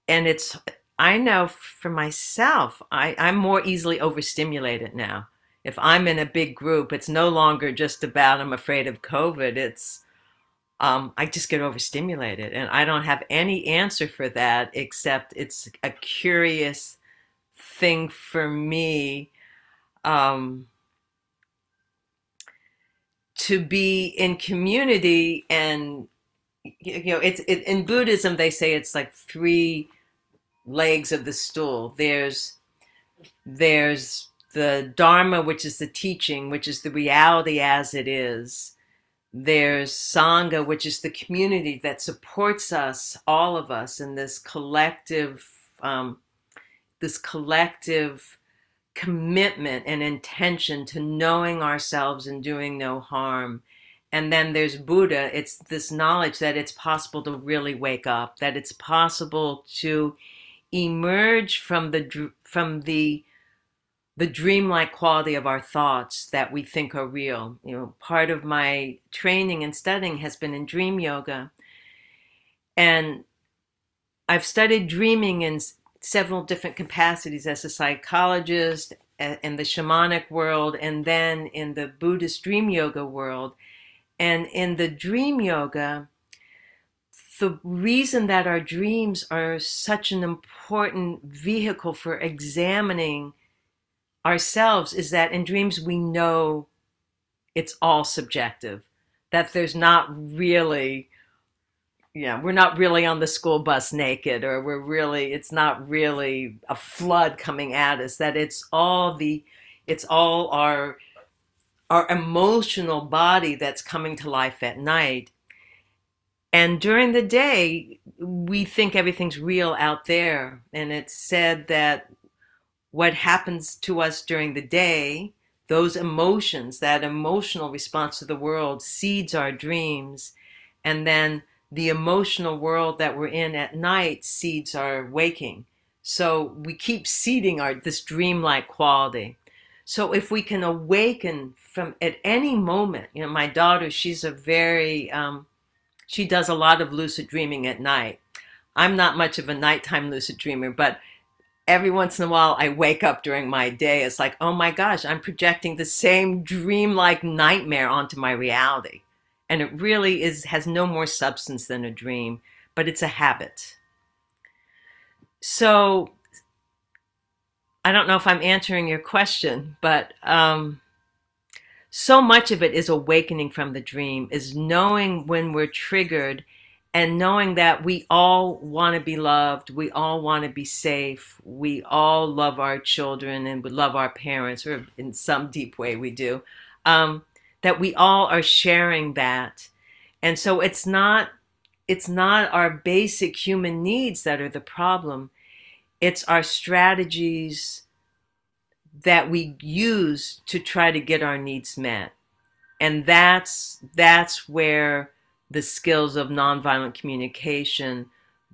it's, I know for myself, I'm more easily overstimulated now. If I'm in a big group, it's no longer just about I'm afraid of COVID. It's I just get overstimulated, and I don't have any answer for that except it's a curious thing for me, um, to be in community. And in Buddhism they say it's like three legs of the stool. There's the Dharma, which is the teaching, which is the reality as it is. There's Sangha, which is the community that supports us, all of us, in this collective commitment and intention to knowing ourselves and doing no harm. And then there's Buddha. It's this knowledge that it's possible to really wake up, that it's possible to emerge from the dreamlike quality of our thoughts that we think are real. Part of my training and studying has been in dream yoga. And I've studied dreaming in several different capacities as a psychologist, in the shamanic world, and then in the Buddhist dream yoga world. And in the dream yoga, the reason that our dreams are such an important vehicle for examining ourselves is that in dreams we know it's all subjective, that there's not really, we're not really on the school bus naked, or it's not really a flood coming at us, that it's all our emotional body that's coming to life at night. And during the day, we think everything's real out there. And it's said that what happens to us during the day, those emotions, that emotional response to the world, seeds our dreams. And then the emotional world that we're in at night seeds our waking. So we keep seeding this dreamlike quality. So if we can awaken from at any moment, my daughter, she does a lot of lucid dreaming at night. I'm not much of a nighttime lucid dreamer, but every once in a while I wake up during my day. It's like, oh my gosh, I'm projecting the same dreamlike nightmare onto my reality. And it really has no more substance than a dream, but it's a habit. So I don't know if I'm answering your question, but so much of it is awakening from the dream, is knowing when we're triggered, and knowing that we all want to be loved, we all want to be safe, we all love our children and we love our parents, or in some deep way we do, that we all are sharing that. And so it's not our basic human needs that are the problem. It's our strategies that we use to try to get our needs met. And that's where the skills of nonviolent communication,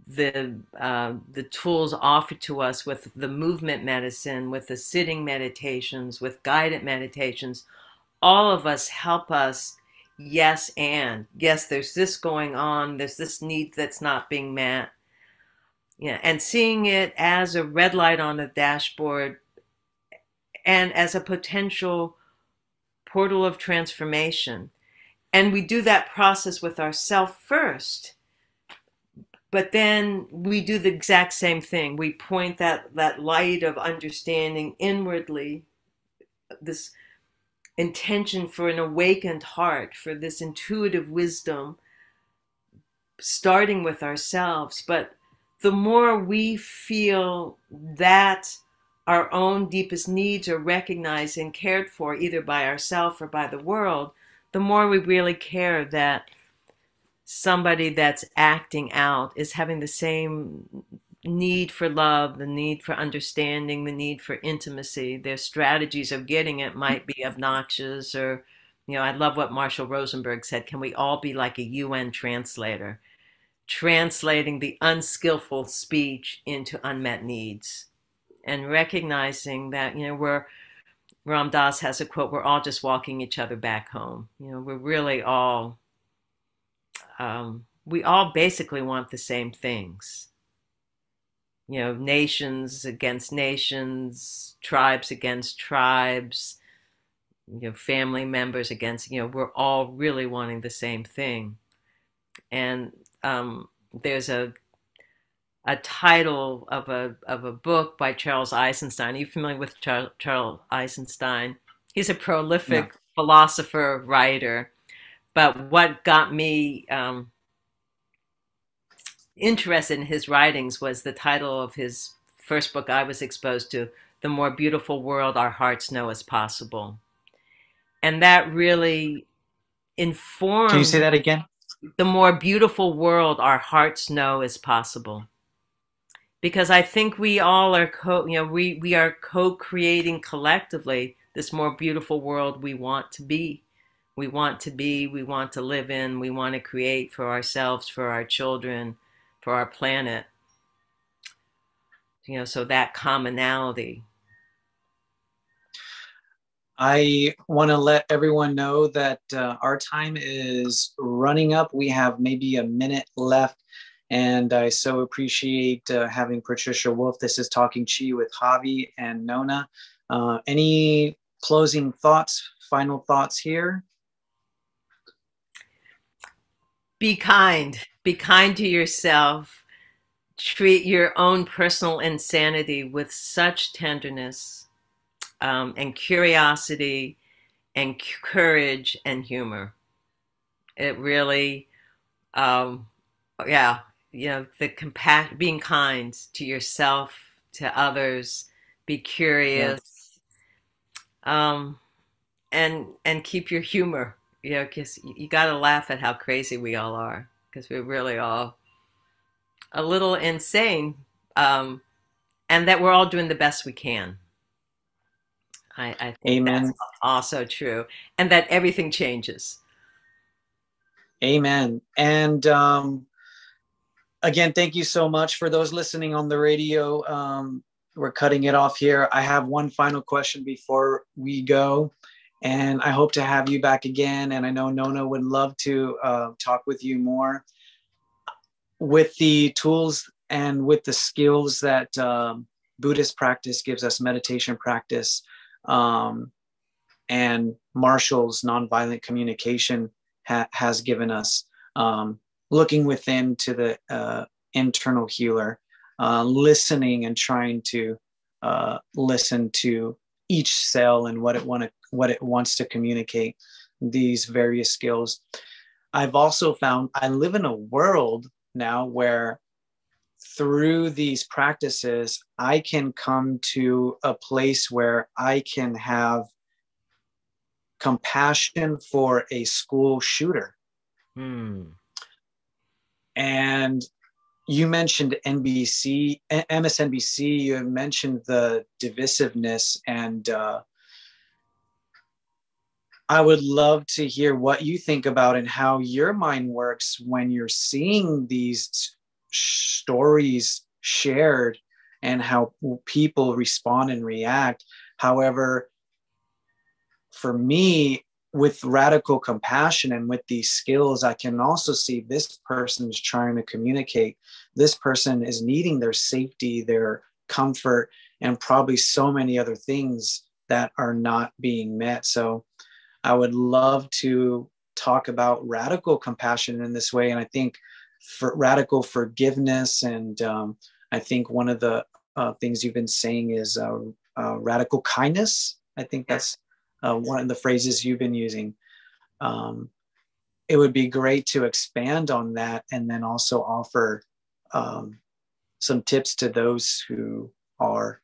the tools offered to us with the movement medicine, with the sitting meditations, with guided meditations, all of us help us. Yes, there's this going on, there's this need that's not being met. And seeing it as a red light on the dashboard and as a potential portal of transformation. And we do that process with ourselves first, but then we do the exact same thing. We point that light of understanding inwardly, this intention for an awakened heart, for this intuitive wisdom, starting with ourselves. But the more we feel that our own deepest needs are recognized and cared for either by ourselves or by the world, the more we really care that somebody that's acting out is having the same need for love, the need for understanding, the need for intimacy. Their strategies of getting it might be obnoxious, or, I love what Marshall Rosenberg said, can we all be like a UN translator, translating the unskillful speech into unmet needs, and recognizing that, Ram Dass has a quote, we're all just walking each other back home. We're really all, we all basically want the same things. Nations against nations, tribes against tribes, family members against, we're all really wanting the same thing. And there's a title of a book by Charles Eisenstein. Are you familiar with Charles Eisenstein? He's a prolific philosopher, writer. But what got me interested in his writings was the title of his first book I was exposed to, The More Beautiful World Our Hearts Know Is Possible. And that really informed... Can you say that again? The more beautiful world our hearts know is possible. Because I think we all are we are co-creating collectively this more beautiful world we want to be. We want to live in, we want to create for ourselves, for our children, for our planet. So that commonality. I want to let everyone know that our time is running up. We have maybe a minute left, and I so appreciate having Patricia Wolff. This is Talking Chi with Javi and Nona. Any closing thoughts, final thoughts here? Be kind. Be kind to yourself. Treat your own personal insanity with such tenderness and curiosity and courage and humor. It really, being kind to yourself, to others, be curious, and keep your humor. Because you got to laugh at how crazy we all are, because we're really all a little insane, and that we're all doing the best we can. I think Amen. That's also true, and that everything changes. Amen. And again, thank you so much for those listening on the radio. We're cutting it off here. I have one final question before we go, and I hope to have you back again. And I know Nona would love to talk with you more. With the tools and with the skills that Buddhist practice gives us, meditation practice, and Marshall's nonviolent communication has given us, looking within to the internal healer, listening and trying to listen to each cell and what it wants to communicate, these various skills. I've also found I live in a world now where through these practices, I can come to a place where I can have compassion for a school shooter. And you mentioned NBC, MSNBC, you mentioned the divisiveness, and I would love to hear what you think about and how your mind works when you're seeing these stories shared and how people respond and react. However, for me, with radical compassion and with these skills, I can also see this person is trying to communicate. This person is needing their safety, their comfort, and probably so many other things that are not being met. So I would love to talk about radical compassion in this way. And I think for radical forgiveness, and I think one of the things you've been saying is radical kindness. I think that's one of the phrases you've been using. It would be great to expand on that, and then also offer some tips to those who are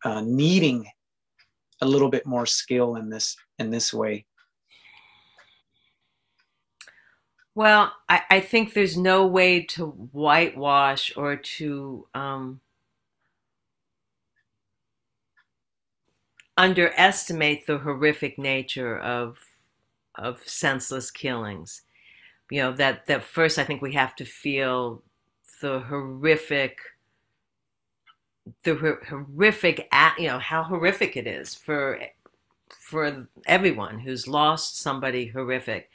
needing a little bit more skill in this way? Well, I think there's no way to whitewash or to underestimate the horrific nature of senseless killings. You know, that first I think we have to feel the horrific you know, how horrific it is for everyone who's lost somebody horrific,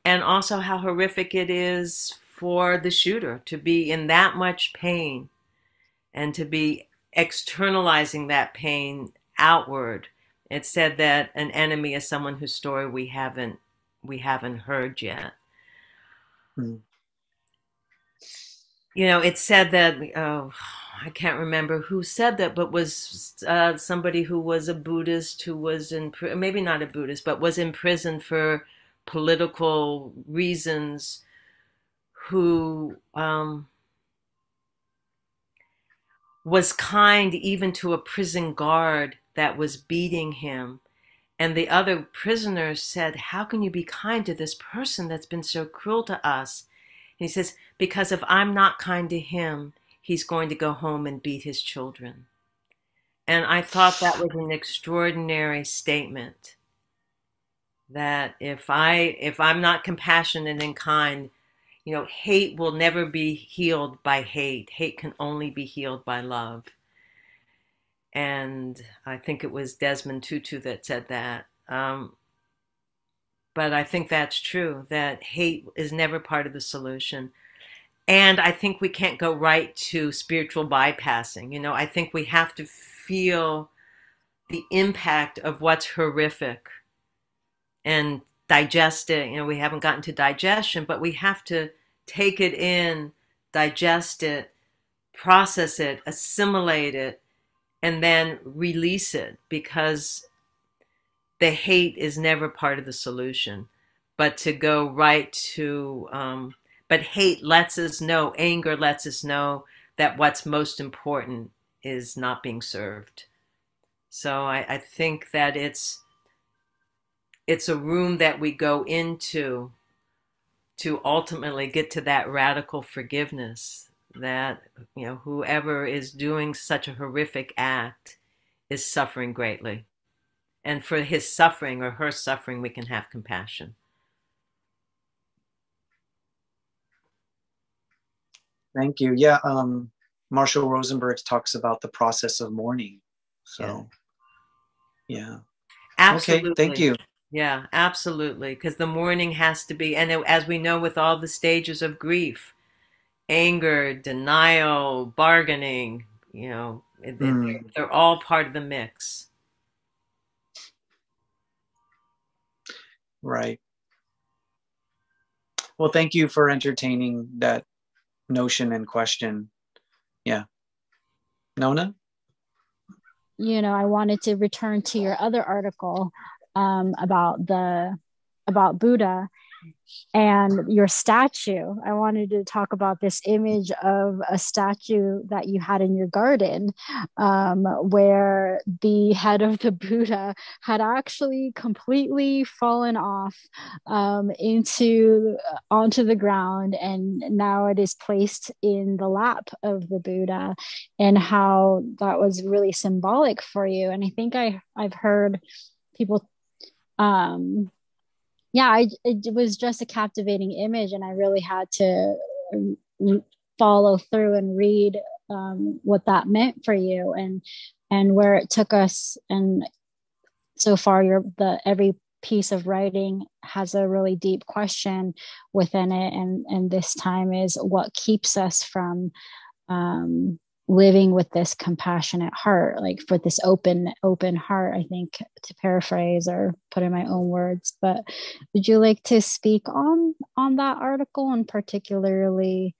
and also how horrific it is for the shooter to be in that much pain and to be externalizing that pain outward. It's said that an enemy is someone whose story we haven't heard yet. Mm. You know, it's said that, oh, I can't remember who said that, but was somebody who was a Buddhist who was maybe not a Buddhist, but was in prison for political reasons, who was kind even to a prison guard that was beating him. And the other prisoners said, "How can you be kind to this person that's been so cruel to us?" And he says, "Because if I'm not kind to him, he's going to go home and beat his children." And I thought that was an extraordinary statement, that if I'm not compassionate and kind, you know, hate will never be healed by hate. Hate can only be healed by love. And I think it was Desmond Tutu that said that. But I think that's true, that hate is never part of the solution. And I think we can't go right to spiritual bypassing. You know, I think we have to feel the impact of what's horrific and digest it. You know, we haven't gotten to digestion, but we have to take it in, digest it, process it, assimilate it, and then release it, because the hate is never part of the solution. But to go right to, but hate lets us know, anger lets us know that what's most important is not being served. So I think that it's a room that we go into to ultimately get to that radical forgiveness, that, you know, whoever is doing such a horrific act is suffering greatly. And for his suffering or her suffering, we can have compassion. Thank you. Yeah, Marshall Rosenberg talks about the process of mourning. So, yeah. Absolutely. Okay, thank you. Yeah, absolutely. Because the mourning has to be, and as we know with all the stages of grief, anger, denial, bargaining, you know, they're all part of the mix. Right. Well, thank you for entertaining that notion and question. Yeah. Nona? You know, I wanted to return to your other article about Buddha and your statue. I wanted to talk about this image of a statue that you had in your garden, where the head of the Buddha had actually completely fallen off onto the ground, and now it is placed in the lap of the Buddha, and how that was really symbolic for you. And I think I've heard people it was just a captivating image, and I really had to follow through and read what that meant for you, and where it took us. And so far, every piece of writing has a really deep question within it, and this time is what keeps us from living with this compassionate heart, like for this open heart, I think, to paraphrase or put in my own words. But would you like to speak on that article, and particularly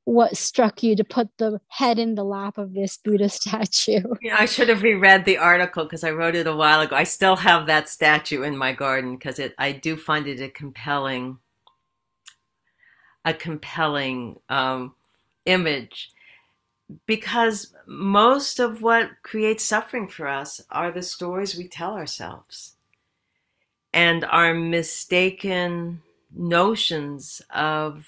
what struck you to put the head in the lap of this Buddha statue? Yeah, I should have reread the article because I wrote it a while ago. I still have that statue in my garden because I do find it a compelling image. because most of what creates suffering for us are the stories we tell ourselves and our mistaken notions of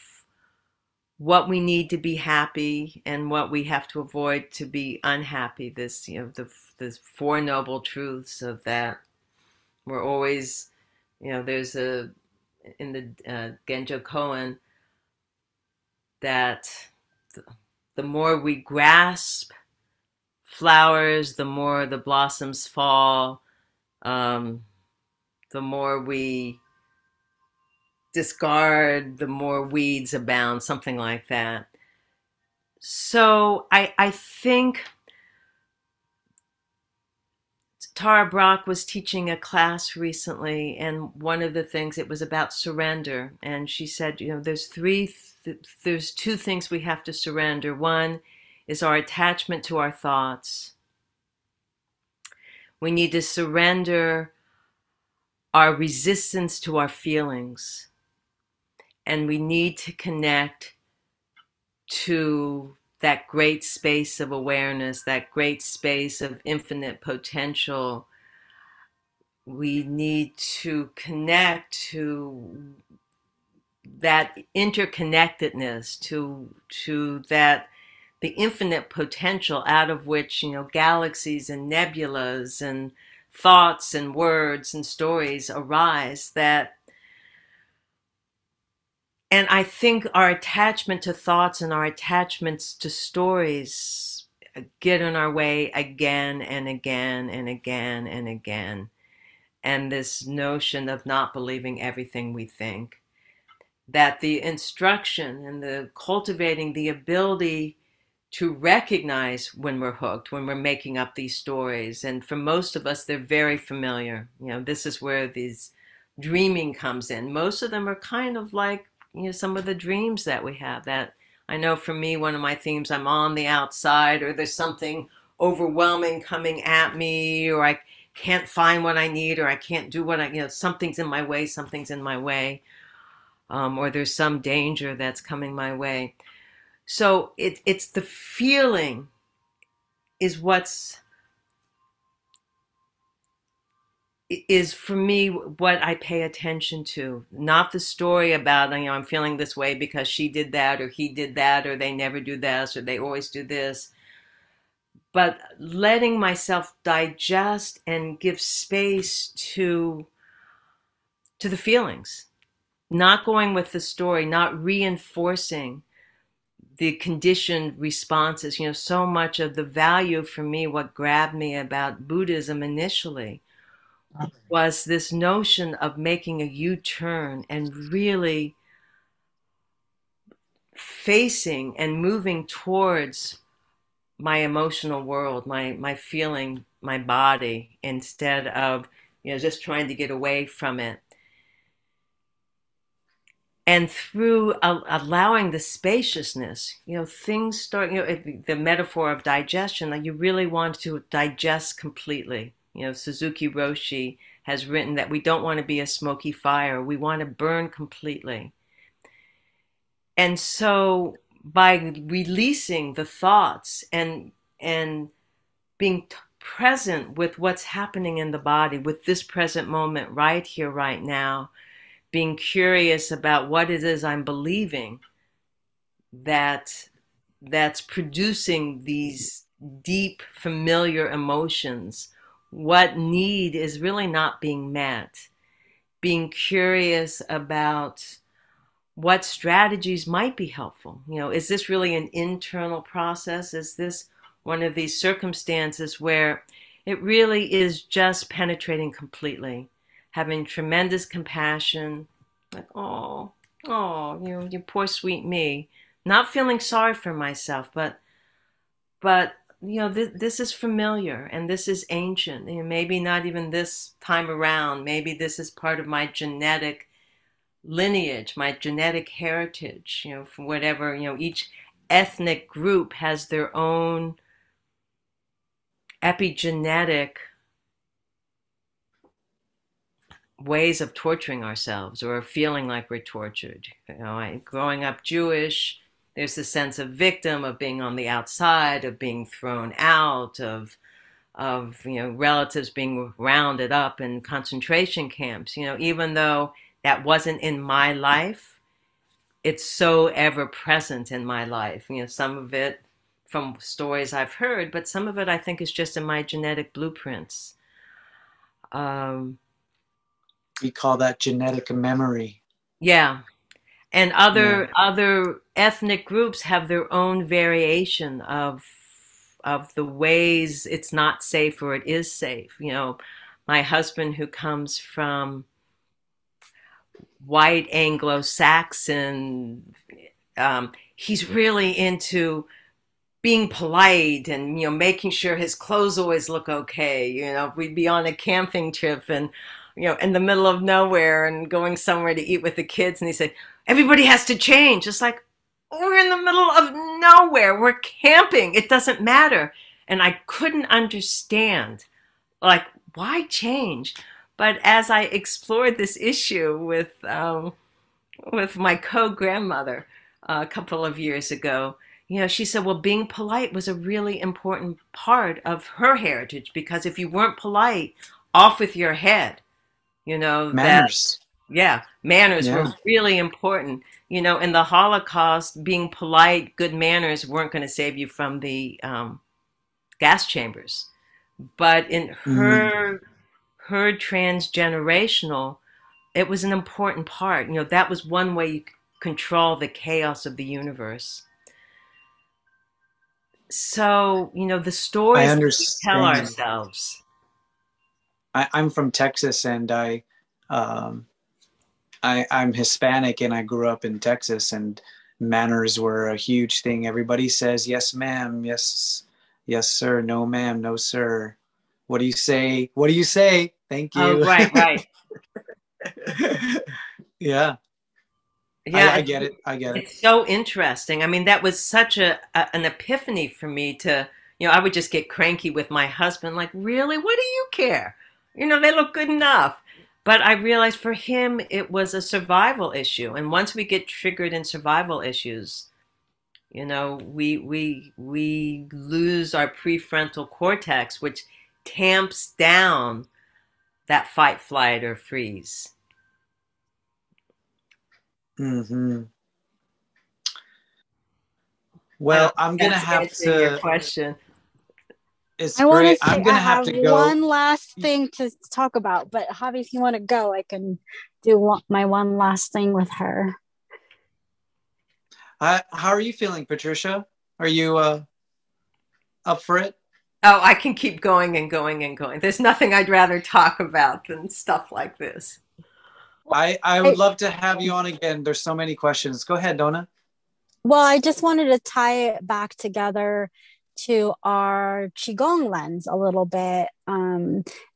what we need to be happy and what we have to avoid to be unhappy. This, the Four Noble Truths of that. We're always, there's in the Genjo Koan that the more we grasp flowers, the more the blossoms fall, the more we discard, the more weeds abound, something like that. So I think Tara Brach was teaching a class recently, and one of the things, it was about surrender. And she said, there's two things we have to surrender. One is our attachment to our thoughts. We need to surrender our resistance to our feelings. And we need to connect to that great space of awareness, that great space of infinite potential. We need to connect to that interconnectedness, to that the infinite potential out of which, galaxies and nebulas and thoughts and words and stories arise. And I think our attachment to thoughts and our attachments to stories get in our way again and again and again and again. And this notion of not believing everything we think, that the instruction and the cultivating the ability to recognize when we're hooked, when we're making up these stories. And for most of us, they're very familiar. This is where these dreaming comes in. Most of them are kind of like, some of the dreams that we have. That I know for me, one of my themes, I'm on the outside, or there's something overwhelming coming at me, or I can't find what I need, or I can't do what something's in my way, or there's some danger that's coming my way. So it's the feeling is for me what I pay attention to, not the story about, I'm feeling this way because she did that or he did that, or they never do this or they always do this. But letting myself digest and give space to the feelings, not going with the story, not reinforcing the conditioned responses. So much of the value for me, what grabbed me about Buddhism initially, was this notion of making a U-turn and really facing and moving towards my emotional world, my feeling, my body, instead of just trying to get away from it. And through allowing the spaciousness, things start, the metaphor of digestion, like you really want to digest completely. Suzuki Roshi has written that we don't want to be a smoky fire. We want to burn completely. And so by releasing the thoughts and being present with what's happening in the body, with this present moment right here, right now, being curious about what it is I'm believing that's producing these deep, familiar emotions. What need is really not being met? Being curious about what strategies might be helpful. Is this really an internal process? Is this one of these circumstances where it really is just penetrating completely, having tremendous compassion, like, you poor sweet me, not feeling sorry for myself, but this is familiar and this is ancient. Maybe not even this time around. Maybe this is part of my genetic lineage, my genetic heritage. From whatever, each ethnic group has their own epigenetic ways of torturing ourselves or feeling like we're tortured. Growing up Jewish, There's the sense of victim, of being on the outside, of being thrown out, of relatives being rounded up in concentration camps. Even though that wasn't in my life, it's so ever present in my life. Some of it from stories I've heard, but some of it I think is just in my genetic blueprints. We call that genetic memory. Yeah. And other ethnic groups have their own variation of the ways it's not safe or it is safe. My husband, who comes from white Anglo-Saxon, he's really into being polite and making sure his clothes always look okay. We'd be on a camping trip and in the middle of nowhere and going somewhere to eat with the kids, and he said, everybody has to change. It's like, we're in the middle of nowhere, we're camping, it doesn't matter. And I couldn't understand, like, why change? But as I explored this issue with my co-grandmother a couple of years ago, she said, well, being polite was a really important part of her heritage, because if you weren't polite, off with your head. Manners. Manners were really important. In the Holocaust, being polite, good manners weren't going to save you from the gas chambers. But in her transgenerational, it was an important part. That was one way you could control the chaos of the universe. So, the stories that we tell ourselves. I'm from Texas, and I'm Hispanic, and I grew up in Texas, and manners were a huge thing. Everybody says, yes, ma'am. Yes, yes, sir. No, ma'am. No, sir. What do you say? What do you say? Thank you. Oh, right. Yeah. Yeah, I get it. It's so interesting. I mean, that was such an epiphany for me to, I would just get cranky with my husband, like, really? What do you care? They look good enough. But I realized for him, it was a survival issue. And once we get triggered in survival issues, we lose our prefrontal cortex, which tamps down that fight, flight, or freeze. Mm-hmm. Well, I'm gonna have to. Your question. It's great. I'm gonna have to go. One last thing to talk about, but Javi, if you want to go, I can do my one last thing with her. How are you feeling, Patricia? Are you up for it? Oh, I can keep going and going and going. There's nothing I'd rather talk about than stuff like this. I would love to have you on again. There's so many questions. Go ahead, Donna. Well, I just wanted to tie it back together to our Qigong lens a little bit,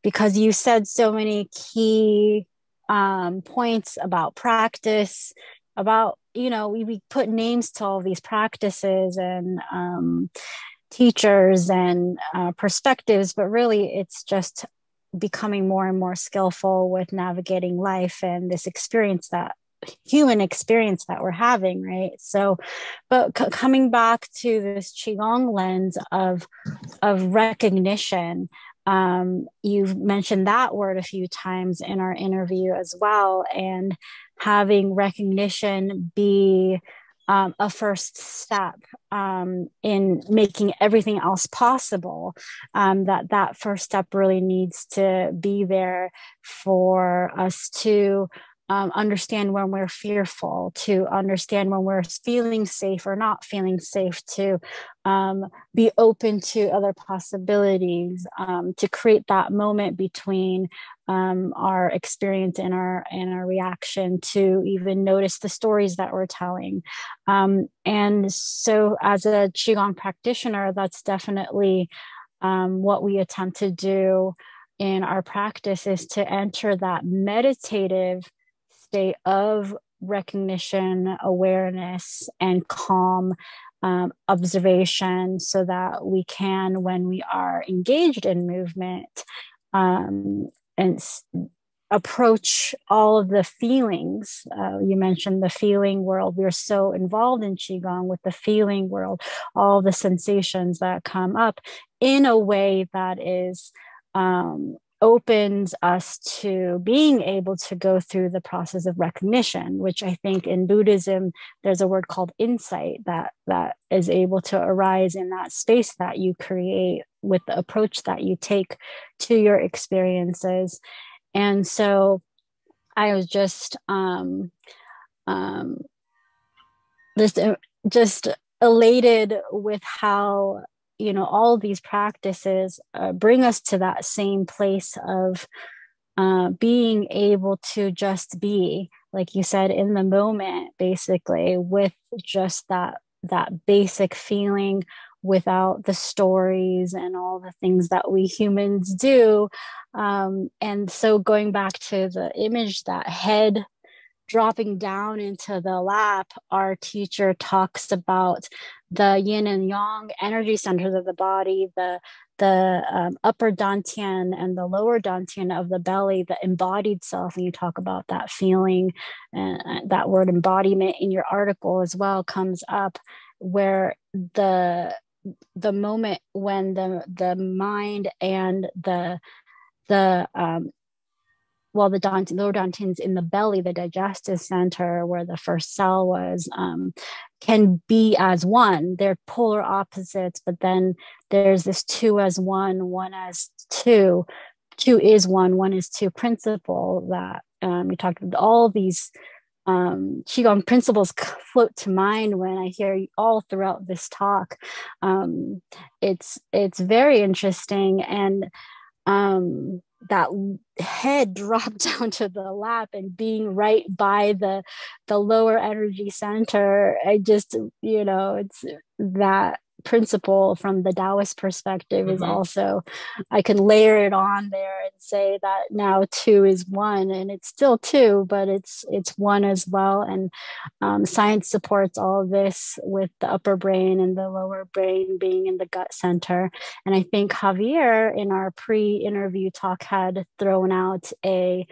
because you said so many key points about practice, about, we put names to all these practices and teachers and perspectives, but really it's just becoming more and more skillful with navigating life and this human experience that we're having, right? So, but coming back to this Qigong lens of recognition, you've mentioned that word a few times in our interview as well, and having recognition be a first step in making everything else possible. That first step really needs to be there for us to understand when we're fearful, to understand when we're feeling safe or not feeling safe, to be open to other possibilities, to create that moment between our experience and our reaction, to even notice the stories that we're telling. And so as a Qigong practitioner, that's definitely what we attempt to do in our practice, is to enter that meditative state of recognition, awareness, and calm observation, so that we can, when we are engaged in movement, and approach all of the feelings. You mentioned the feeling world. We're so involved in Qigong with the feeling world, all the sensations that come up in a way that is opens us to being able to go through the process of recognition, which I think in Buddhism, there's a word called insight that is able to arise in that space that you create with the approach that you take to your experiences. And so I was just just just elated with how, you know, all of these practices bring us to that same place of being able to just be, like you said, in the moment, basically, with just that basic feeling, without the stories and all the things that we humans do. And so going back to the image, that head dropping down into the lap, our teacher talks about the yin and yang energy centers of the body, the upper dantian and the lower dantian of the belly, the embodied self. And you talk about that feeling, and that word embodiment in your article as well comes up, where the moment when the mind and the lower dantians in the belly, the digestive center where the first cell was, can be as one. They're polar opposites, but then there's this two as one as two. Two is one is two principle that we talked about. All these Qigong principles float to mind when I hear all throughout this talk. It's very interesting, and that head dropped down to the lap and being right by the lower energy center. I just, you know, it's that principle from the Taoist perspective is also, I can layer it on there and say that now two is one, and it's still two, but it's one as well. And science supports all of this with the upper brain and the lower brain being in the gut center. And I think Javier in our pre-interview talk had thrown out a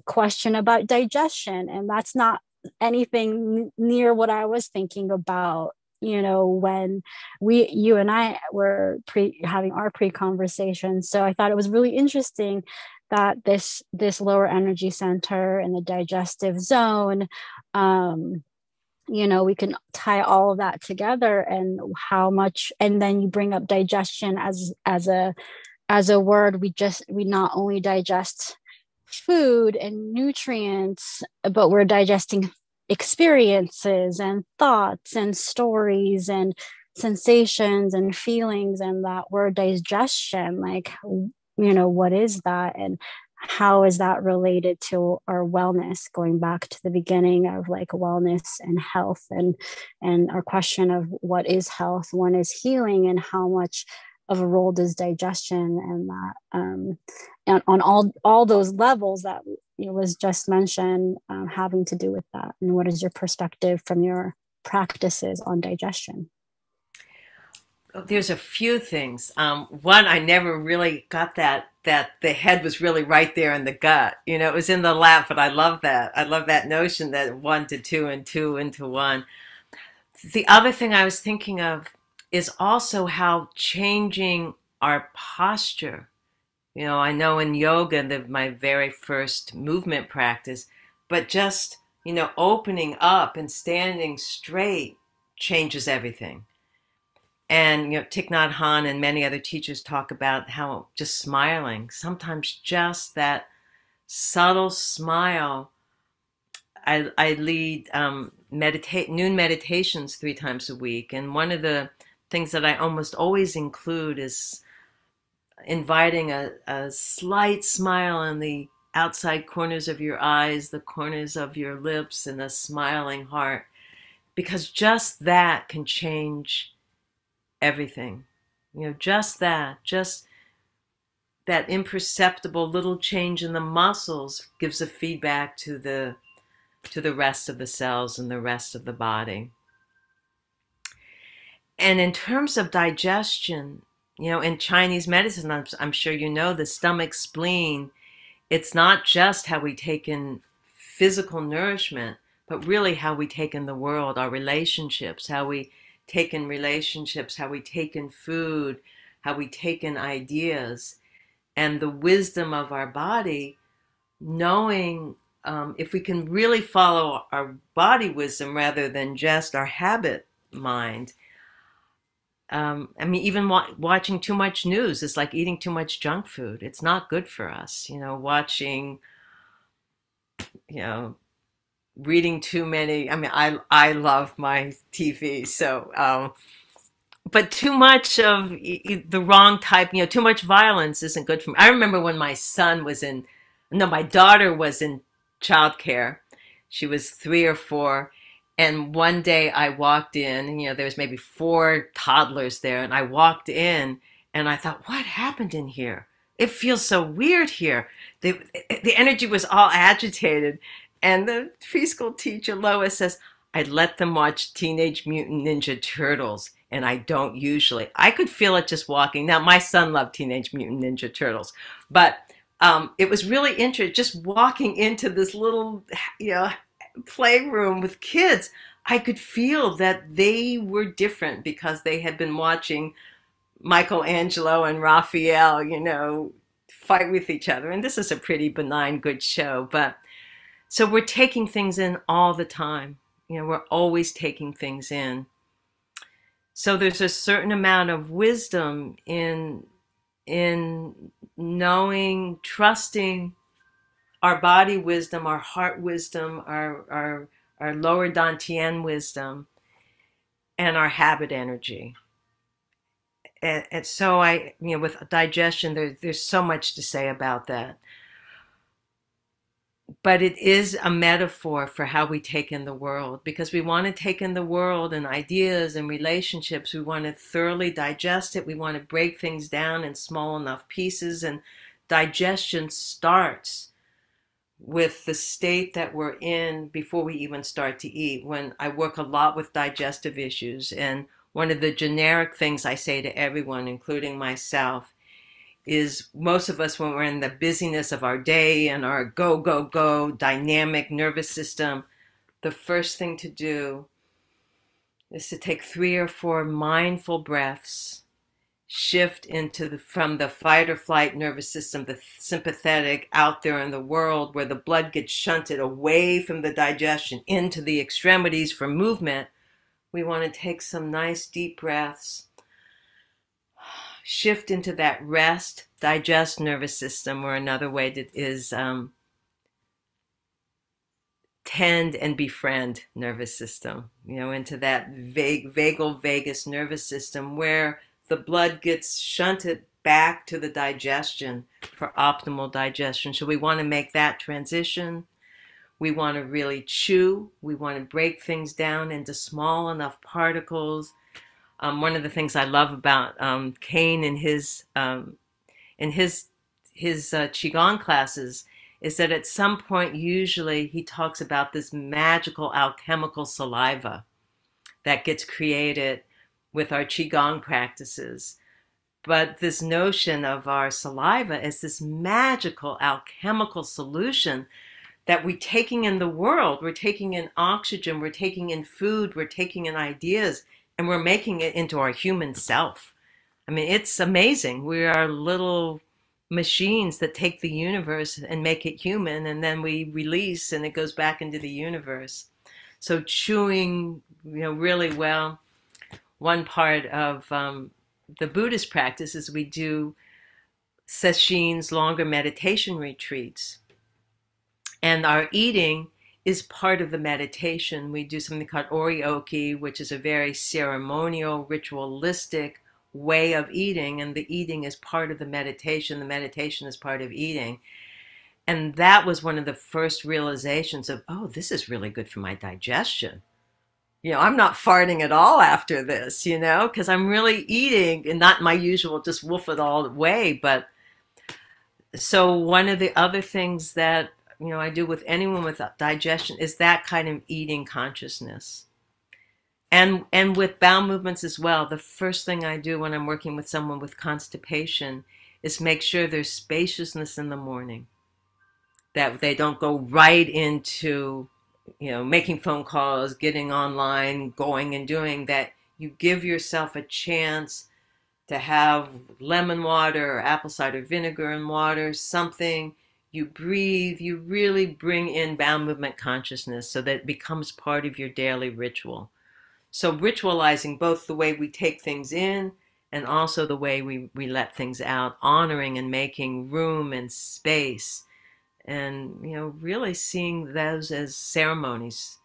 question about digestion, and that's not anything near what I was thinking about, you know, when you and I were having our pre-conversation. So I thought it was really interesting that this lower energy center and the digestive zone, you know, we can tie all of that together, and how much, and then you bring up digestion as a word. We not only digest food and nutrients, but we're digesting experiences and thoughts and stories and sensations and feelings. And that word digestion, like, you know, what is that, and how is that related to our wellness, going back to the beginning of like wellness and health, and our question of what is health, what is healing, and how much of a role does digestion and that and on all those levels that was just mentioned, having to do with that. And what is your perspective from your practices on digestion? There's a few things. One, I never really got that the head was really right there in the gut. You know, it was in the lap, but I love that. I love that notion that 1 to 2 and 2 into 1. The other thing I was thinking of is also how changing our posture. You know, I know in yoga, my very first movement practice, but just, you know, opening up and standing straight changes everything. And, you know, Thich Nhat Hanh and many other teachers talk about how just smiling, sometimes just that subtle smile. I lead noon meditations 3 times a week. And one of the things that I almost always include is inviting a slight smile on the outside corners of your eyes, the corners of your lips, and a smiling heart. Because just that can change everything. You know, just that imperceptible little change in the muscles gives a feedback to the rest of the cells and the rest of the body. And in terms of digestion, you know, in Chinese medicine, I'm sure you know, the stomach spleen it's not just how we take in physical nourishment, but really how we take in the world, our relationships, how we take in relationships, how we take in food, how we take in ideas, and the wisdom of our body, knowing if we can really follow our body wisdom rather than just our habit mind. I mean, even watching too much news is like eating too much junk food. It's not good for us. Watching, you know, reading too many. I mean, I love my TV, so but too much of the wrong type, too much violence isn't good for me. I remember when my daughter was in childcare. She was 3 or 4. And one day I walked in, and, there was maybe 4 toddlers there. And I walked in and I thought, what happened in here? It feels so weird here. The energy was all agitated. And the preschool teacher, Lois, says, I let them watch Teenage Mutant Ninja Turtles. And I don't usually. I could feel it just walking. Now, my son loved Teenage Mutant Ninja Turtles. But it was really interesting. Just walking into this little, playroom with kids, I could feel that they were different because they had been watching Michelangelo and Raphael, fight with each other. And this is a pretty benign, good show. But so we're taking things in all the time. We're always taking things in. So there's a certain amount of wisdom in knowing, trusting our body wisdom, our heart wisdom, our lower dantian wisdom, and our habit energy. And so with digestion, there's so much to say about that. But it is a metaphor for how we take in the world, because we want to take in the world and ideas and relationships. We want to thoroughly digest it. We want to break things down in small enough pieces. And digestion starts with the state that we're in before we even start to eat. When I work a lot with digestive issues, and one of the generic things I say to everyone, including myself, is most of us, when we're in the busyness of our day and our go, go, go dynamic nervous system, the first thing to do is to take 3 or 4 mindful breaths, shift from the fight or flight nervous system, the sympathetic out there in the world where the blood gets shunted away from the digestion into the extremities for movement. We want to take some nice deep breaths, shift into that rest, digest nervous system, or another way is tend and befriend nervous system, into that vagal vagus nervous system where the blood gets shunted back to the digestion for optimal digestion. So we want to make that transition. We want to really chew. We want to break things down into small enough particles. One of the things I love about Kane in his Qigong classes is that at some point, usually he talks about this magical alchemical saliva that gets created with our Qigong practices. But this notion of our saliva as this magical alchemical solution that we're taking in the world, we're taking in oxygen, we're taking in food, we're taking in ideas, and we're making it into our human self. I mean, it's amazing. We are little machines that take the universe and make it human, and then we release and it goes back into the universe. So chewing, really well. One part of the Buddhist practice is we do sessions, longer meditation retreats. And our eating is part of the meditation. We do something called orioki, which is a very ceremonial, ritualistic way of eating, and the eating is part of the meditation. The meditation is part of eating. And that was one of the first realizations of, oh, this is really good for my digestion. I'm not farting at all after this, because I'm really eating, and not my usual just wolf it all way. But so one of the other things that I do with anyone with digestion is that kind of eating consciousness. And with bowel movements as well, the first thing I do when I'm working with someone with constipation is make sure there's spaciousness in the morning. that they don't go right into, making phone calls, getting online, going and doing that. You give yourself a chance to have lemon water or apple cider vinegar and water, something. You breathe, you really bring in bowel movement consciousness so that it becomes part of your daily ritual. So ritualizing both the way we take things in and also the way we let things out, honoring and making room and space, and really seeing those as ceremonies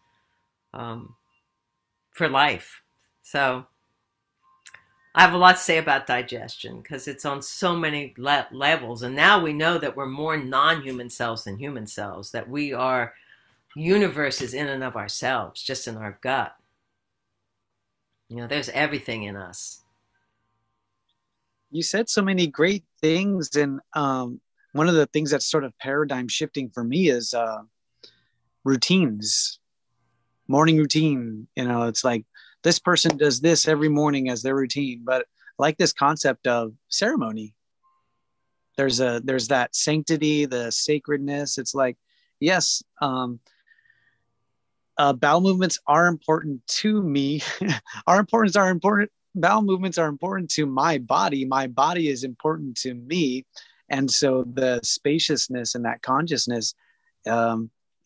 um, for life. So I have a lot to say about digestion because it's on so many levels. And now we know that we're more non-human cells than human cells, that we are universes in and of ourselves, just in our gut. There's everything in us. You said so many great things. And one of the things that's sort of paradigm shifting for me is routines, morning routine. It's like this person does this every morning as their routine, but I like this concept of ceremony. There's that sanctity, the sacredness. It's like, yes, bowel movements are important to me. Bowel movements are important to my body. My body is important to me. And so the spaciousness and that consciousness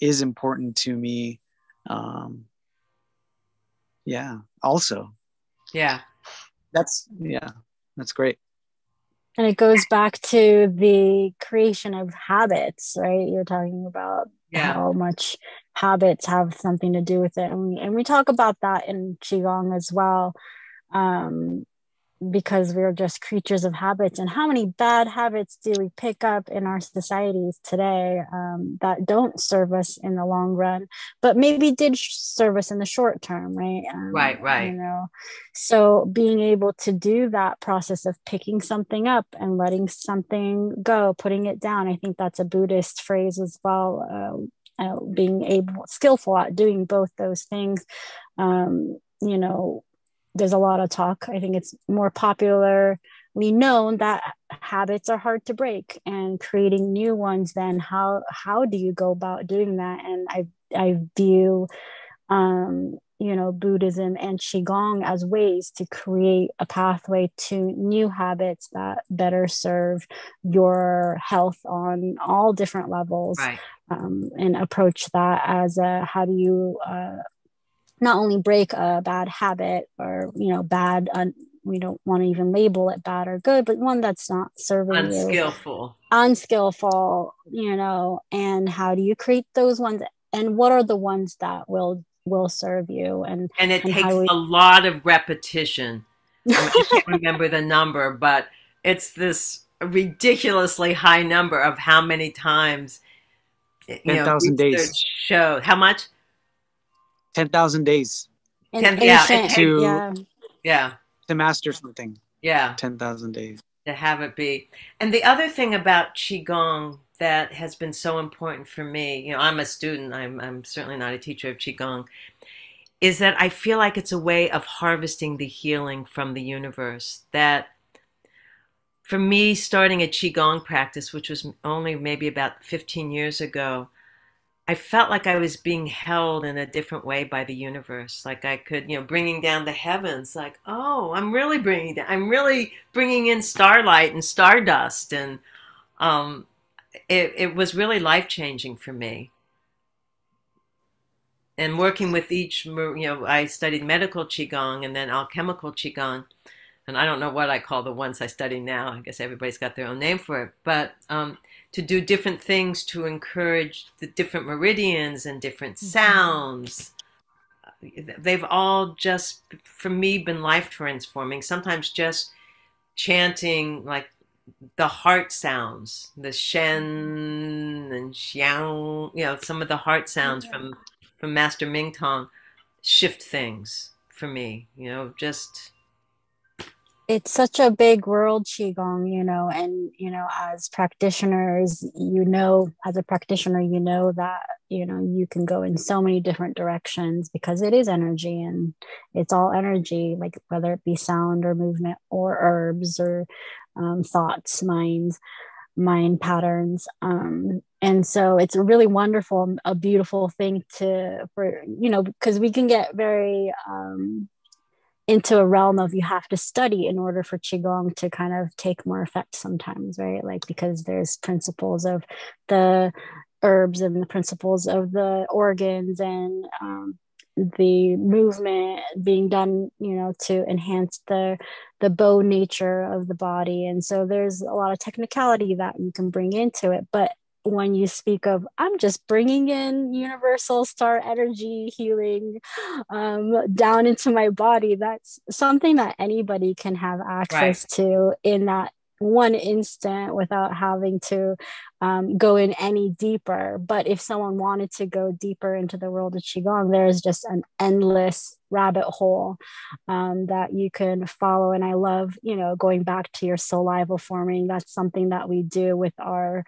is important to me. Yeah, also. Yeah. That's great. And it goes back to the creation of habits, right? You're talking about how much habits have something to do with it. And we talk about that in Qigong as well, because we're just creatures of habits. And how many bad habits do we pick up in our societies today that don't serve us in the long run, but maybe did serve us in the short term, right? Right. So being able to do that process of picking something up and letting something go, putting it down, I think that's a Buddhist phrase as well. Being skillful at doing both those things. There's a lot of talk. I think it's more popularly known that habits are hard to break, and creating new ones, then how do you go about doing that? And I view Buddhism and Qigong as ways to create a pathway to new habits that better serve your health on all different levels. Right. And approach that as how do you not only break a bad habit or bad, we don't want to even label it bad or good, but one that's not serving unskillful, and how do you create those ones, and what are the ones that will serve you? And it takes a lot of repetition. I can't remember the number, but it's this ridiculously high number of how many times 10,000 days show how much 10,000 days. To master something. 10,000 days. To have it be. And the other thing about Qigong that has been so important for me, I'm a student, I'm certainly not a teacher of Qigong, is that I feel like it's a way of harvesting the healing from the universe. That for me, starting a Qigong practice, which was only maybe about 15 years ago, I felt like I was being held in a different way by the universe. Like I could, bringing down the heavens, like, oh, I'm really bringing in starlight and stardust. And it was really life-changing for me. And working with each, I studied medical Qigong and then alchemical Qigong. And I don't know what I call the ones I study now. I guess everybody's got their own name for it. But to do different things to encourage the different meridians and different sounds. They've all just, for me, been life transforming. Sometimes just chanting like the heart sounds, the shen and xiang, some of the heart sounds from Master Ming Tong shift things for me, just... It's such a big world, Qigong, and, as practitioners, as a practitioner, that, you can go in so many different directions because it is energy, and it's all energy, like whether it be sound or movement or herbs or thoughts, minds. mind patterns. And so it's a really wonderful, a beautiful thing for, because we can get very into a realm of you have to study in order for Qigong to kind of take more effect sometimes, right? Like, because there's principles of the herbs and the principles of the organs and the movement being done, to enhance the bow nature of the body. And so there's a lot of technicality that you can bring into it. But when you speak of, I'm just bringing in universal star energy healing down into my body, that's something that anybody can have access to in that one instant without having to go in any deeper. But if someone wanted to go deeper into the world of Qigong, there's just an endless rabbit hole that you can follow. And I love, going back to your saliva forming. That's something that we do with our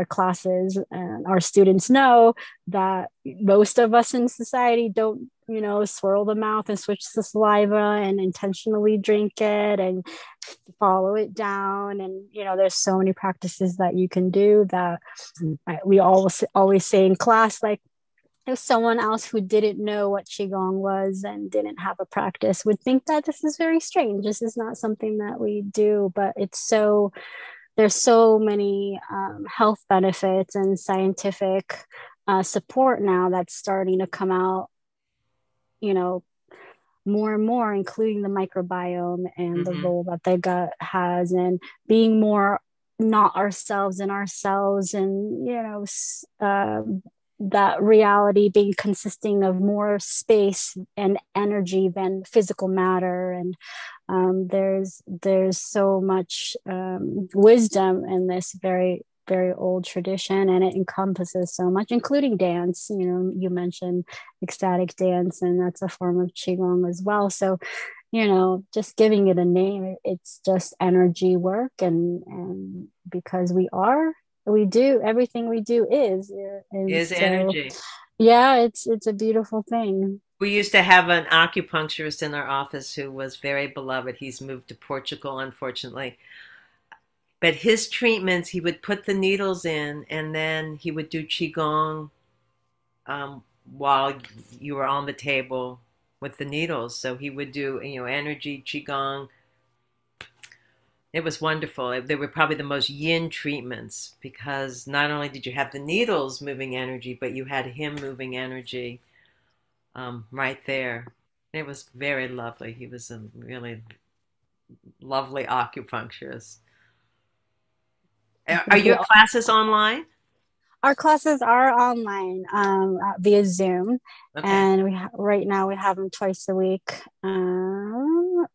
classes, and our students know that most of us in society don't, swirl the mouth and switch the saliva and intentionally drink it and follow it down. And there's so many practices that you can do that we always say in class, like, if someone else who didn't know what Qigong was and didn't have a practice would think that this is very strange. This is not something that we do, but there's so many health benefits and scientific support now that's starting to come out, more and more, including the microbiome and the role that the gut has, and being more not ourselves in ourselves, and that reality being consisting of more space and energy than physical matter. And there's so much wisdom in this very, very old tradition, and it encompasses so much, including dance. You mentioned ecstatic dance, and that's a form of Qigong as well. So just giving it a name, it's just energy work, and because we do everything we do is so, energy. Yeah, it's a beautiful thing. We used to have an acupuncturist in our office who was very beloved. He's moved to Portugal, unfortunately. But his treatments, he would put the needles in, and then he would do Qigong while you were on the table with the needles. So he would do, energy Qigong. It was wonderful. They were probably the most yin treatments, because not only did you have the needles moving energy, but you had him moving energy right there. It was very lovely. He was a really lovely acupuncturist. Are your classes online? Our classes are online via Zoom, Okay. and right now we have them twice a week.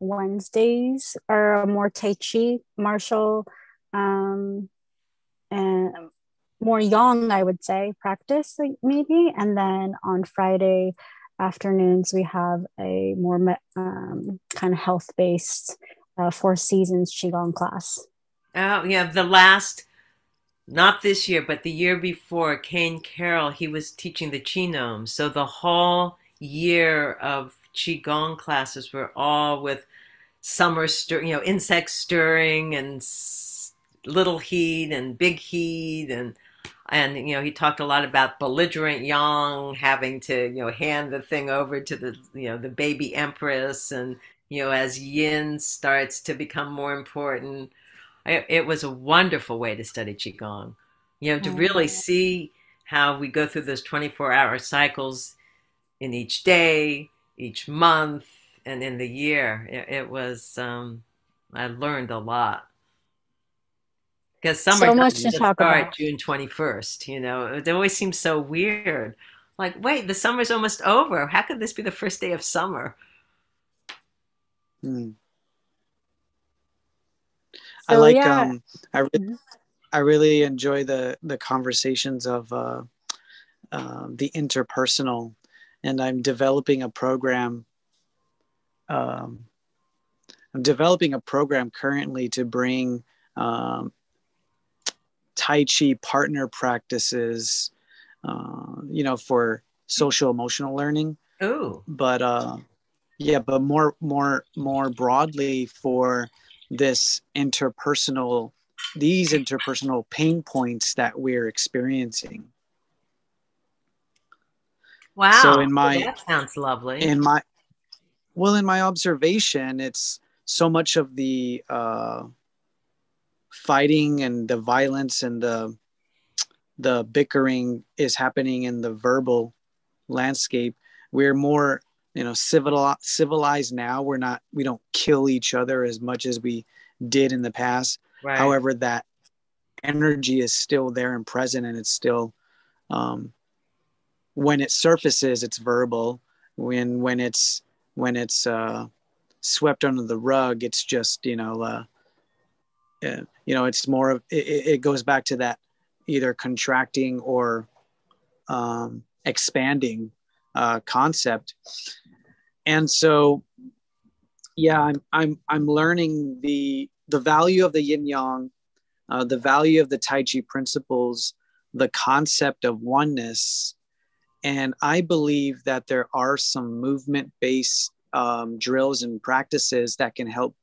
Wednesdays are more Tai Chi, martial, and more Yang, I would say, practice, like, maybe. And then on Friday afternoons we have a more kind of health-based Four Seasons Qigong class. Oh yeah, not this year, but the year before, Kane Carroll, he was teaching the Qi Gnomes. So the whole year of Qigong classes were all with summer insect stirring and little heat and big heat, and he talked a lot about belligerent yang having to hand the thing over to the baby empress, and as yin starts to become more important. It was a wonderful way to study Qigong, to really see how we go through those 24-hour cycles in each day, each month, and in the year. It was, I learned a lot. Because summer So much doesn't to just talk start about. June 21st, It always seems so weird. Like, wait, the summer's almost over. How could this be the first day of summer? I like I really enjoy the conversations of the interpersonal, and I'm developing a program. I'm developing a program currently to bring Tai Chi partner practices, for social emotional learning. Oh, but more broadly for this interpersonal these interpersonal pain points that we're experiencing. Wow. So that sounds lovely. In my observation, it's so much of the fighting and the violence and the bickering is happening in the verbal landscape. We're more, civilized now. We don't kill each other as much as we did in the past. Right. However, that energy is still there and present, and it's still, when it surfaces, it's verbal. When it's swept under the rug, it's just, it's more of, it goes back to that either contracting or expanding concept. And so, yeah, I'm learning the value of the yin yang, the value of the Tai Chi principles, the concept of oneness. And I believe that there are some movement-based drills and practices that can help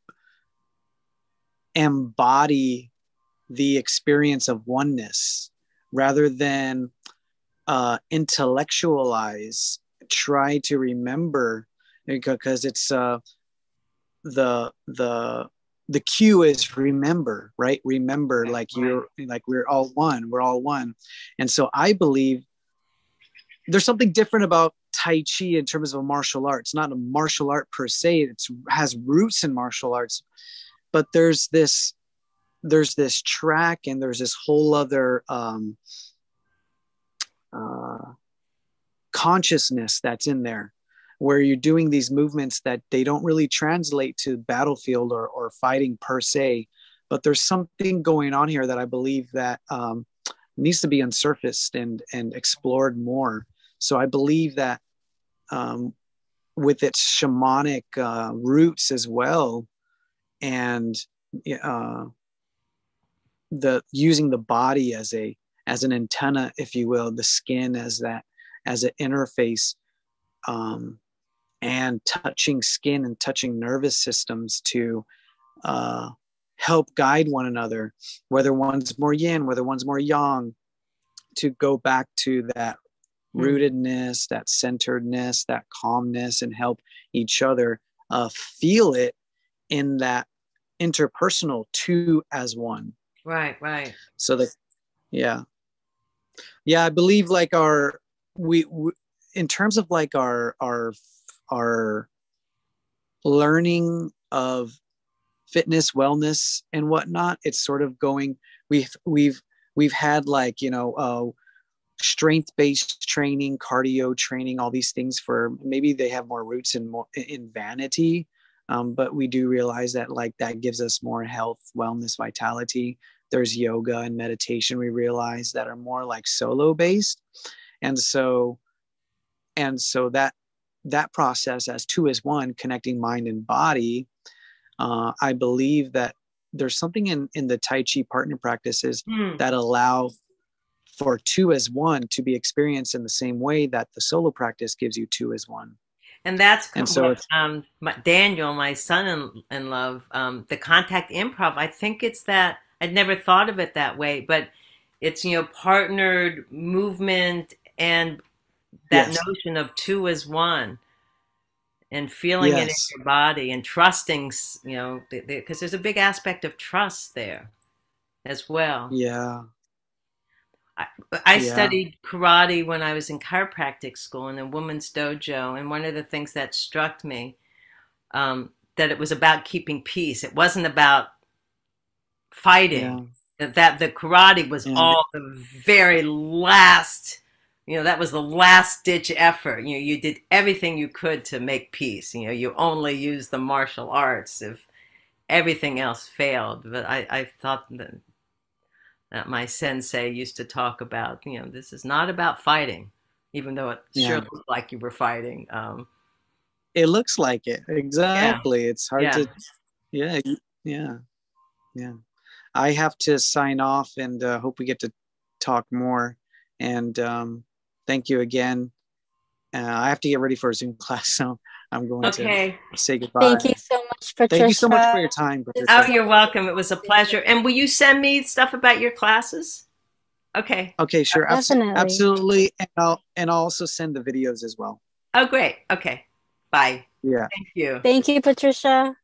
embody the experience of oneness rather than intellectualize, try to remember, because it's the cue is remember, right? Remember, like we're all one. And so I believe there's something different about Tai Chi in terms of a martial art. It's not a martial art per se. It has roots in martial arts, but there's this track and there's this whole other consciousness that's in there, where you're doing these movements that they don't really translate to battlefield or fighting per se, but there's something going on here that I believe that needs to be unsurfaced and explored more. So I believe that with its shamanic roots as well, and the using the body as an antenna, if you will, the skin as an interface, and touching skin and touching nervous systems to help guide one another, whether one's more yin, whether one's more yang, to go back to that rootedness, that centeredness, that calmness, and help each other feel it in that interpersonal two as one. Right. So I believe like we in terms of like our learning of fitness, wellness, and whatnot, it's sort of going. We've had like strength-based training, cardio training, all these things for maybe they have more roots in vanity, but we do realize that like that gives us more health, wellness, vitality. There's yoga and meditation we realize that are more like solo based, and so that process as two as one, connecting mind and body. I believe that there's something in the Tai Chi partner practices that allow for two as one to be experienced in the same way that the solo practice gives you two as one. And that's Daniel, my son-in-law, the contact improv. I think it's that. I'd never thought of it that way, but it's partnered movement and that notion of two as one, and feeling it in your body and trusting, because there's a big aspect of trust there as well. Yeah. I studied karate when I was in chiropractic school in a women's dojo, and one of the things that struck me, that it was about keeping peace. It wasn't about fighting. That the karate was all the very last, that was the last ditch effort. You did everything you could to make peace. You only used the martial arts if everything else failed. But I thought that my sensei used to talk about, this is not about fighting, even though it sure looked like you were fighting. It looks like it. Exactly. It's hard to, yeah. I have to sign off, and hope we get to talk more. And thank you again. I have to get ready for a Zoom class, so I'm going to say goodbye. Thank you so much, Patricia. Thank you so much for your time, Patricia. Oh, you're welcome. It was a pleasure. And will you send me stuff about your classes? Okay. Okay, sure. Definitely. Absolutely. And I'll also send the videos as well. Oh, great. Okay. Bye. Yeah. Thank you. Thank you, Patricia.